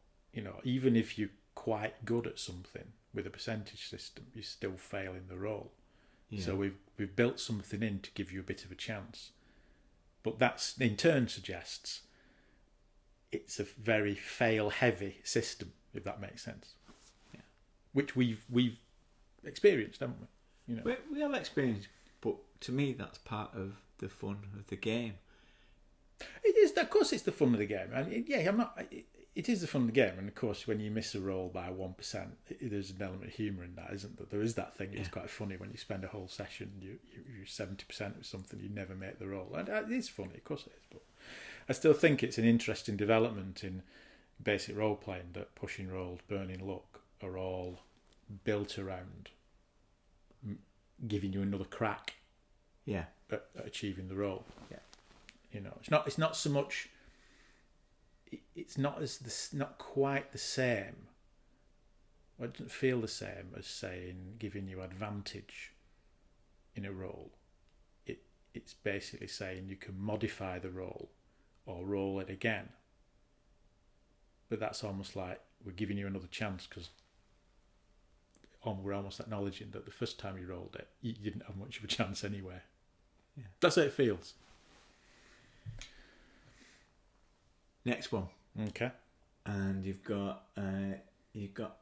D: even if you're quite good at something with a percentage system, you're still failing the role. Yeah. So we've built something in to give you a bit of a chance. But that's in turn suggests it's a very fail-heavy system, if that makes sense. Yeah. Which we've experienced, haven't we?
B: We have experienced, but to me, that's part of the fun of the game.
D: It is, of course, it's the fun of the game. I'm not. It is the fun of the game, and of course, when you miss a roll by 1%, there's an element of humour in that, isn't there? There is that thing. It's quite funny when you spend a whole session, you're 70% of something, you never make the roll, and it is funny, of course it is. But I still think it's an interesting development in basic role playing that pushing rolls, burning luck are all built around giving you another crack.
B: Yeah.
D: At achieving the roll.
B: Yeah.
D: It's not so much. It's not quite the same. It doesn't feel the same as saying giving you advantage in a roll. It's basically saying you can modify the roll or roll it again. But that's almost like we're giving you another chance because we're almost acknowledging that the first time you rolled it, you didn't have much of a chance anyway. Yeah. That's how it feels.
B: Next one.
D: Okay.
B: And you've got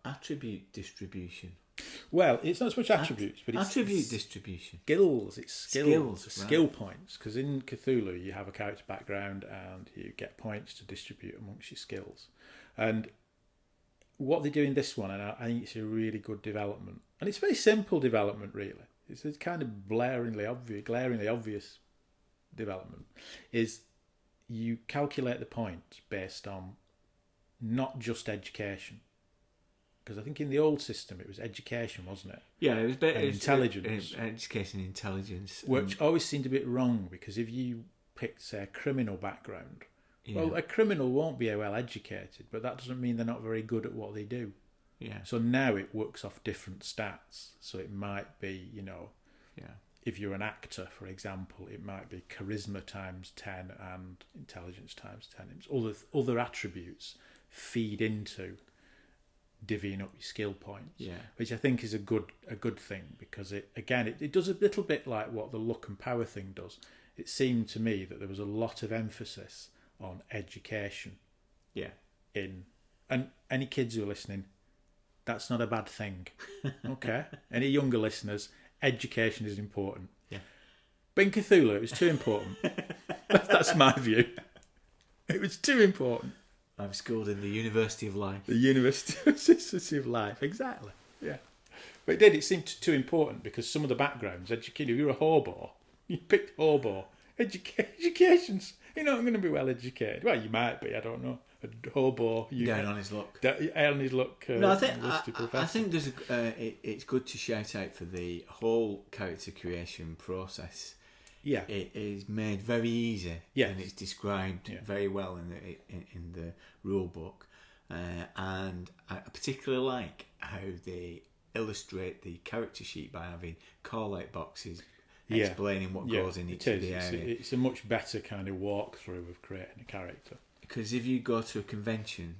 B: attribute distribution.
D: Well, it's not so much attributes, but it's
B: attribute distribution.
D: Skills. It's skills.
B: Right.
D: Skill points. Because in Cthulhu, you have a character background and you get points to distribute amongst your skills. And what they do in this one, and I think it's a really good development, and it's a very simple development, really. It's a kind of glaringly obvious development, is you calculate the points based on not just education. Because I think in the old system it was education, wasn't it?
B: Yeah, it was better.
D: Intelligence.
B: Education and intelligence.
D: Which always seemed a bit wrong, because if you picked, say, a criminal background, well, a criminal won't be well educated, but that doesn't mean they're not very good at what they do.
B: Yeah.
D: So now it works off different stats. So it might be, if you're an actor, for example, it might be charisma times 10 and intelligence times 10. It's other attributes feed into divvying up your skill points, which I think is a good thing, because it does a little bit like what the luck and power thing does. It seemed to me that there was a lot of emphasis on education.
B: Yeah.
D: And any kids who are listening, that's not a bad thing. Okay? Any younger listeners, education is important.
B: Yeah.
D: But in Cthulhu, it was too important. That's my view. It was too important.
B: I'm schooled in the University of Life.
D: The University of Life, exactly. Yeah. But it seemed too important, because some of the backgrounds, if you're a hobo, you picked hobo. Education's, you're not going to be well educated. Well, you might be, I don't know. A hobo.
B: Down on his luck.
D: On his luck.
B: No, I think there's it's good to shout out for the whole character creation process.
D: Yeah,
B: it is made very easy.
D: Yes.
B: And it's described very well in the rule book, and I particularly like how they illustrate the character sheet by having call-out boxes explaining what goes in each of the area.
D: It's a much better kind of walkthrough of creating a character.
B: Because if you go to a convention,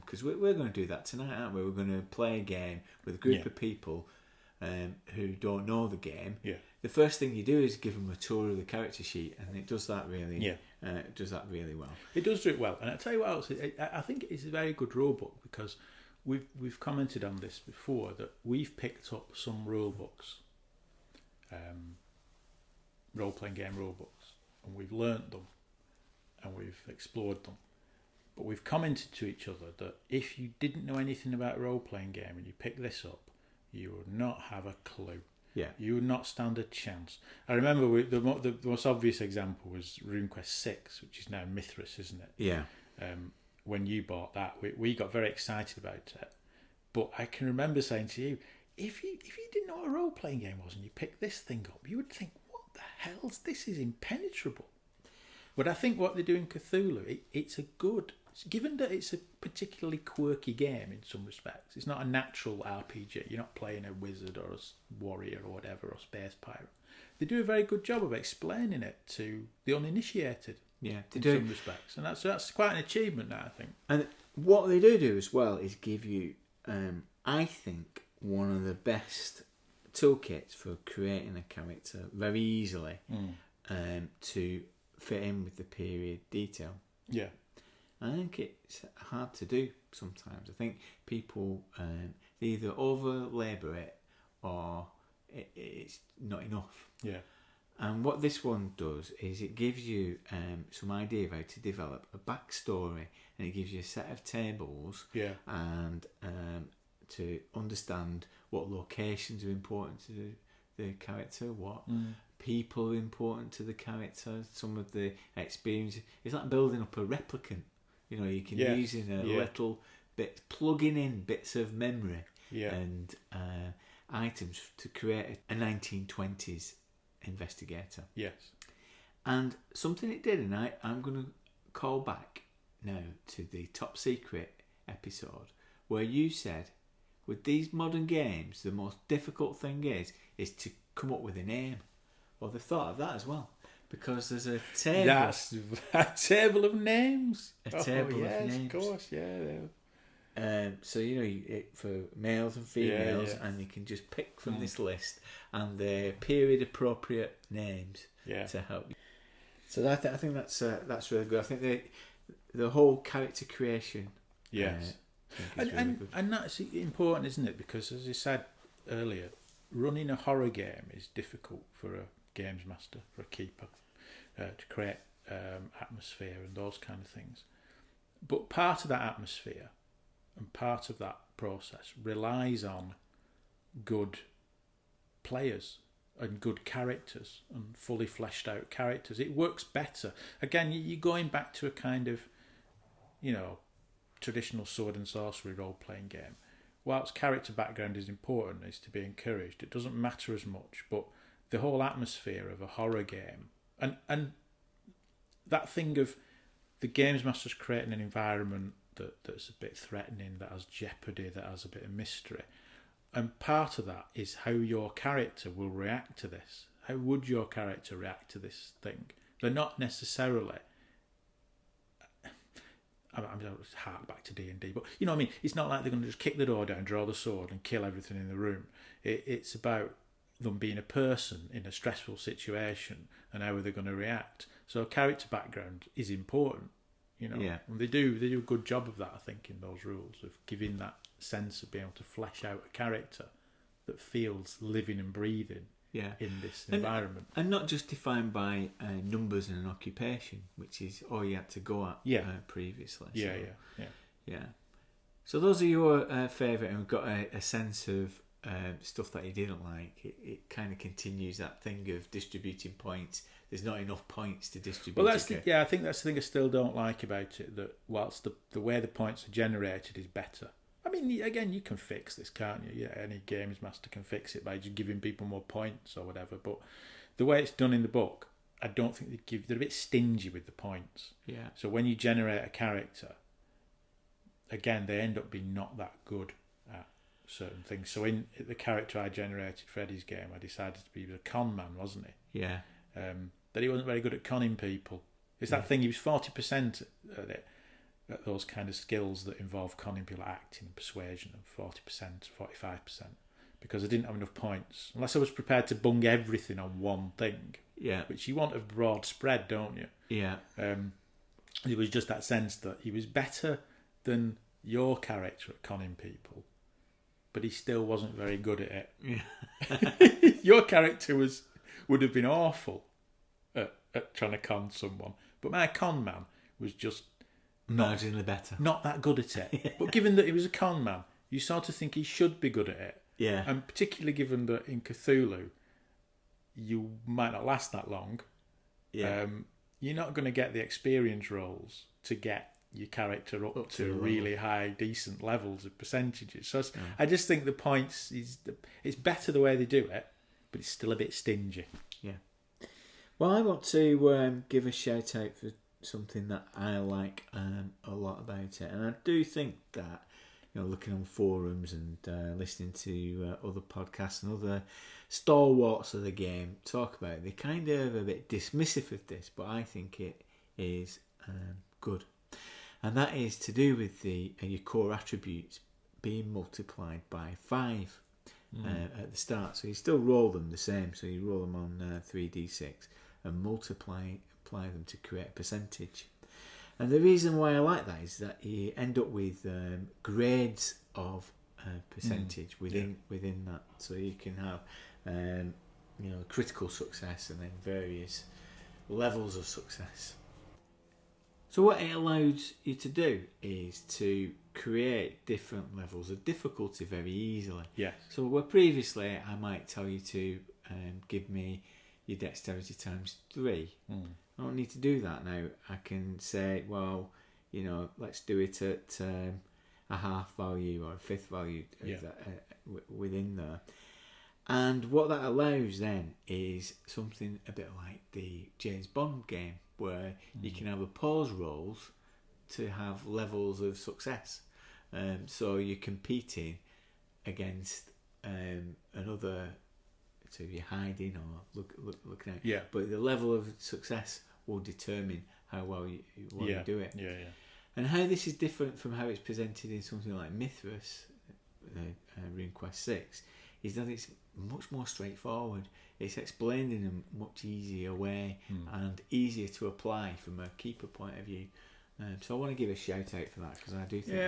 B: because we're going to do that tonight, aren't we? We're going to play a game with a group of people who don't know the game.
D: Yeah.
B: The first thing you do is give them a tour of the character sheet, and it does that really. It does that really well.
D: It does do it well, and I tell you what else. I think it's a very good rule book, because we've commented on this before, that we've picked up some rule books, role playing game rule books, and we've learnt them and we've explored them. But we've commented to each other that if you didn't know anything about a role-playing game and you pick this up, you would not have a clue.
B: Yeah.
D: You would not stand a chance. I remember the most obvious example was RuneQuest 6, which is now Mithras, isn't it?
B: Yeah.
D: When you bought that, we got very excited about it. But I can remember saying to you, if you didn't know what a role-playing game was and you picked this thing up, you would think, what the hell's this? Is impenetrable. But I think what they do in Cthulhu, it's a good... Given that it's a particularly quirky game in some respects, it's not a natural RPG. You're not playing a wizard or a warrior or whatever, or space pirate. They do a very good job of explaining it to the uninitiated.
B: Yeah,
D: in some respects, and that's quite an achievement now, I think.
B: And what they do as well is give you, I think, one of the best toolkits for creating a character very easily to fit in with the period detail.
D: Yeah.
B: I think it's hard to do sometimes. I think people they either over-labour it or it's not enough.
D: Yeah.
B: And what this one does is it gives you some idea of how to develop a backstory, and it gives you a set of tables and to understand what locations are important to the character, what people are important to the character, some of the experiences. It's like building up a replicant. You know, you can use in a little bit, plugging in bits of memory and items to create a 1920s investigator.
D: Yes.
B: And something it did, and I'm going to call back now to the Top Secret episode where you said, with these modern games, the most difficult thing is to come up with a name. Well, they've thought of that as well. Because there's a table.
D: That's a table of names.
B: A table of names.
D: Of course, yeah.
B: So, for males and females, and you can just pick from this list, and they're period-appropriate names to help you. So I think that's really good. I think the whole character creation.
D: Yes.
B: Really good.
D: And that's important, isn't it? Because, as I said earlier, running a horror game is difficult for a games master, for a keeper, to create atmosphere and those kind of things. But part of that atmosphere and part of that process relies on good players and good characters and fully fleshed out characters. It works better. Again, you're going back to a kind of, traditional sword and sorcery role-playing game. Whilst character background is important, is to be encouraged, it doesn't matter as much, but the whole atmosphere of a horror game and that thing of the games master's creating an environment that's a bit threatening, that has jeopardy, that has a bit of mystery, and part of that is how your character will react to this. How would your character react to this thing? They're not necessarily, I'm going to hark back to D&D, but you know what I mean, it's not like they're going to just kick the door down, draw the sword and kill everything in the room. It's about them being a person in a stressful situation and how are they going to react. So character background is important, and they do a good job of that, I think, in those rules, of giving that sense of being able to flesh out a character that feels living and breathing in this environment. And
B: not just defined by numbers and an occupation, which is all you had to go at previously. Yeah. So those are your favourite, and we've got a sense of stuff that you didn't like. It kind of continues that thing of distributing points. There's not enough points to distribute.
D: Well, I think that's the thing I still don't like about it, that whilst the way the points are generated is better. I mean, again, you can fix this, can't you? Yeah, any games master can fix it by just giving people more points or whatever. But the way it's done in the book, I don't think they're a bit stingy with the points.
B: Yeah.
D: So when you generate a character, again, they end up being not that good at certain things. So in the character I generated for Eddie's game, I decided to be a con man, wasn't he?
B: Yeah.
D: That he wasn't very good at conning people. It's that thing, he was 40% at it, at those kind of skills that involve conning people, acting and persuasion, and 40%, 45%, because I didn't have enough points. Unless I was prepared to bung everything on one thing. Yeah. Which you want a broad spread, don't you?
B: Yeah.
D: It was just that sense that he was better than your character at conning people, but he still wasn't very good at it. Yeah. Your character would have been awful at at trying to con someone. But my con man was just
B: marginally better.
D: Not that good at it. But given that he was a con man, you sort of think he should be good at it.
B: Yeah.
D: And particularly given that in Cthulhu, you might not last that long.
B: Yeah.
D: You're not going to get the experience rolls to get your character up to really high, decent levels of percentages. So I just think the points it's better the way they do it, but it's still a bit stingy.
B: Yeah. Well, I want to give a shout out for something that I like a lot about it, and I do think that, you know, looking on forums and listening to other podcasts and other stalwarts of the game talk about it, they're kind of a bit dismissive of this, but I think it is good. And that is to do with your core attributes being multiplied by 5 at the start. So you still roll them the same. So you roll them on 3d6 and multiply them to create a percentage. And the reason why I like that is that you end up with grades of percentage within that. So you can have critical success and then various levels of success. So what it allows you to do is to create different levels of difficulty very easily.
D: Yes.
B: So where previously I might tell you to give me your dexterity times 3. I don't need to do that now. I can say, well, you know, let's do it at a half value or a fifth value within there. And what that allows then is something a bit like the James Bond game, where you can have pause rolls to have levels of success. So you're competing against another, so you're hiding or looking at.
D: Yeah.
B: But the level of success will determine how well you do it.
D: Yeah.
B: And how this is different from how it's presented in something like Mithras, RuneQuest 6, is that it's much more straightforward. It's explained in a much easier way and easier to apply from a keeper point of view. So I want to give a shout out for that, because I do think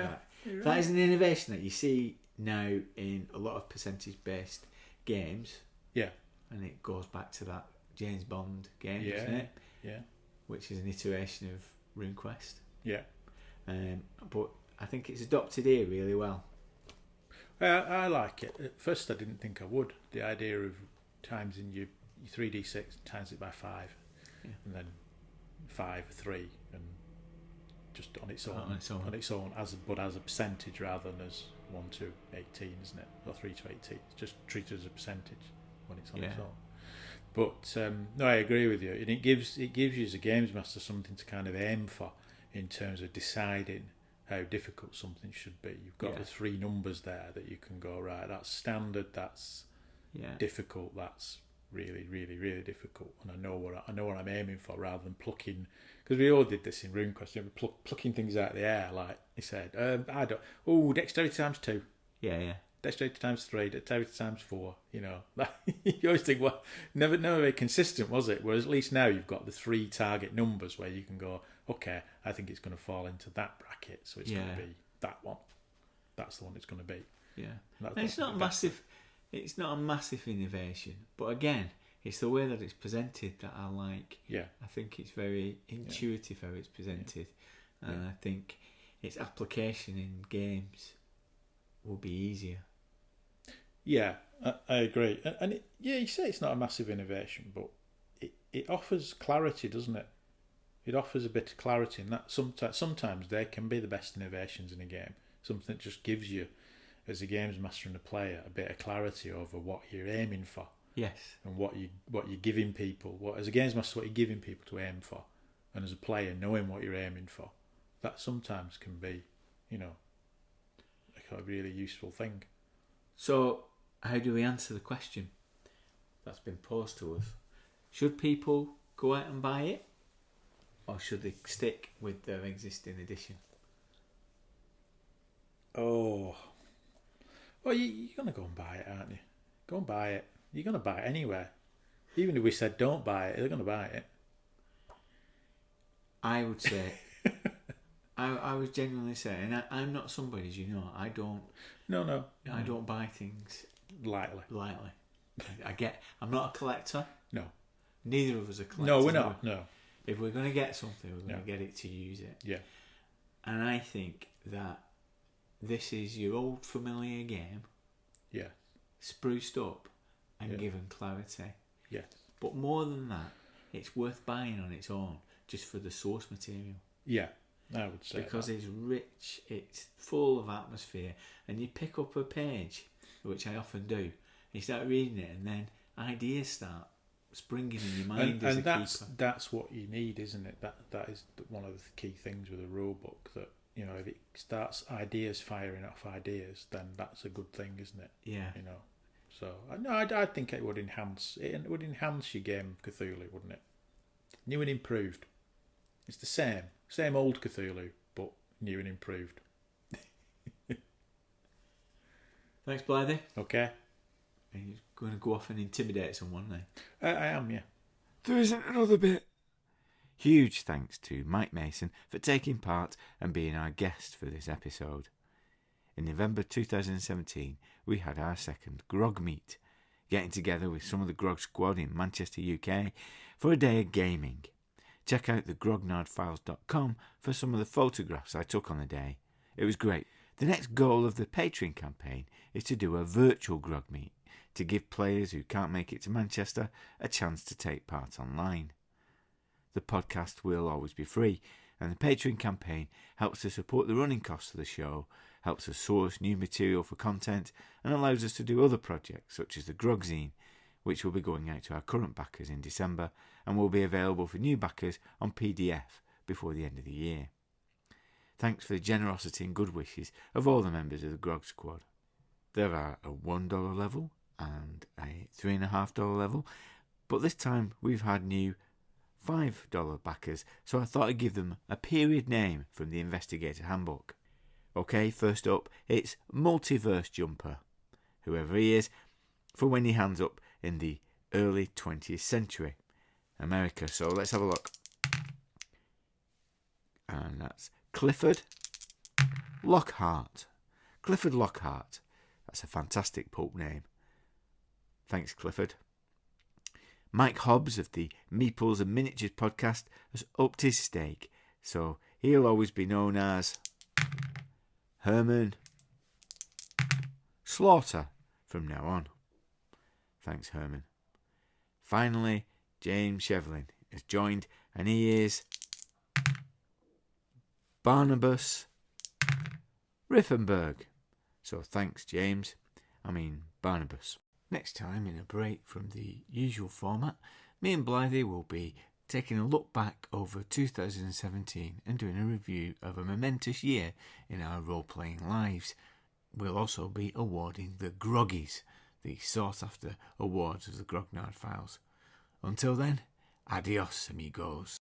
B: that is an innovation that you see now in a lot of percentage based games.
D: Yeah.
B: And it goes back to that James Bond game, doesn't it?
D: Yeah.
B: Which is an iteration of RuneQuest.
D: Yeah.
B: But I think it's adopted here really well.
D: I like it. At first I didn't think I would. The idea of times in your 3d6 times it by 5, and then 5 3, and just on its own as a percentage rather than as 1 to 18, isn't it? Or 3 to 18. It's just treated as a percentage when it's on its own. But no, I agree with you, and it gives you as a games master something to kind of aim for in terms of deciding how difficult something should be. You've got the 3 numbers there that you can go, right, that's standard, that's difficult, that's really, really, really difficult, and I know what I'm aiming for, rather than plucking, because we all did this in RuneQuest, you know, plucking things out of the air, like you said. Dexterity times 2.
B: Yeah.
D: Dexterity times 3, dexterity times 4, you know. You always think, well, never very consistent, was it? Whereas at least now you've got the 3 target numbers where you can go, okay, I think it's going to fall into that bracket, so it's going to be that one. That's the one it's going to be.
B: Yeah. And it's not massive. It's not a massive innovation, but again, it's the way that it's presented that I like.
D: Yeah.
B: I think it's very intuitive how it's presented, and I think its application in games will be easier.
D: Yeah, I agree. And you say it's not a massive innovation, but it offers clarity, doesn't it? It offers a bit of clarity, and that sometimes they can be the best innovations in a game. Something that just gives you, as a games master and a player, a bit of clarity over what you're aiming for.
B: Yes.
D: And what you're giving people. As a games master, what you're giving people to aim for, and as a player, knowing what you're aiming for. That sometimes can be, you know, a really useful thing.
B: So, how do we answer the question that's been posed to us? Should people go out and buy it, or should they stick with their existing edition?
D: Oh, well, you're going to go and buy it, aren't you? Go and buy it. You're going to buy it anywhere. Even if we said don't buy it, they're going to buy it.
B: I would say, I would genuinely say, and I'm not somebody, as you know, I don't.
D: No.
B: I don't buy things
D: lightly.
B: I'm not a collector.
D: No.
B: Neither of us are collectors.
D: No, we're not. No.
B: If we're going to get something, we're going to get it to use it.
D: Yeah.
B: And I think that this is your old familiar game,
D: Yeah.
B: spruced up and given clarity.
D: Yeah.
B: But more than that, it's worth buying on its own, just for the source material.
D: Yeah, I would say
B: because
D: that.
B: it's rich, it's full of atmosphere, and you pick up a page, which I often do, and you start reading it, and then ideas start springing in your mind.
D: And that's what you need, isn't it? That is one of the key things with a rule book, that if it starts ideas firing off ideas, then that's a good thing, isn't it?
B: Yeah.
D: So no, I think it would enhance your game of Cthulhu, wouldn't it? New and improved. It's the same old Cthulhu, but new and improved.
B: Thanks, Blythy.
D: Okay.
B: Are you going to go off and intimidate someone now?
D: I am, yeah.
A: There isn't another bit.
B: Huge thanks to Mike Mason for taking part and being our guest for this episode. In November 2017, we had our second Grog Meet, getting together with some of the Grog Squad in Manchester, UK, for a day of gaming. Check out the grognardfiles.com for some of the photographs I took on the day. It was great. The next goal of the Patreon campaign is to do a virtual Grog Meet to give players who can't make it to Manchester a chance to take part online. The podcast will always be free, and the Patreon campaign helps to support the running costs of the show, helps us source new material for content, and allows us to do other projects such as the Grogzine, which will be going out to our current backers in December and will be available for new backers on PDF before the end of the year. Thanks for the generosity and good wishes of all the members of the Grog Squad. There are a $1 level and a $3.50 level, but this time we've had new $5 backers, so I thought I'd give them a period name from the Investigator Handbook. Okay, first up, it's Multiverse Jumper, whoever he is, for when he hands up in the early 20th century America. So let's have a look. And that's Clifford Lockhart. Clifford Lockhart. That's a fantastic pulp name. Thanks, Clifford. Mike Hobbs of the Meeples and Miniatures podcast has upped his stake, so he'll always be known as Herman Slaughter from now on. Thanks, Herman. Finally, James Shevlin has joined, and he is Barnabas Riffenberg. So thanks, James. Barnabas. Next time, in a break from the usual format, me and Blythy will be taking a look back over 2017 and doing a review of a momentous year in our role-playing lives. We'll also be awarding the Groggies, the sought-after awards of the Grognard Files. Until then, adios, amigos.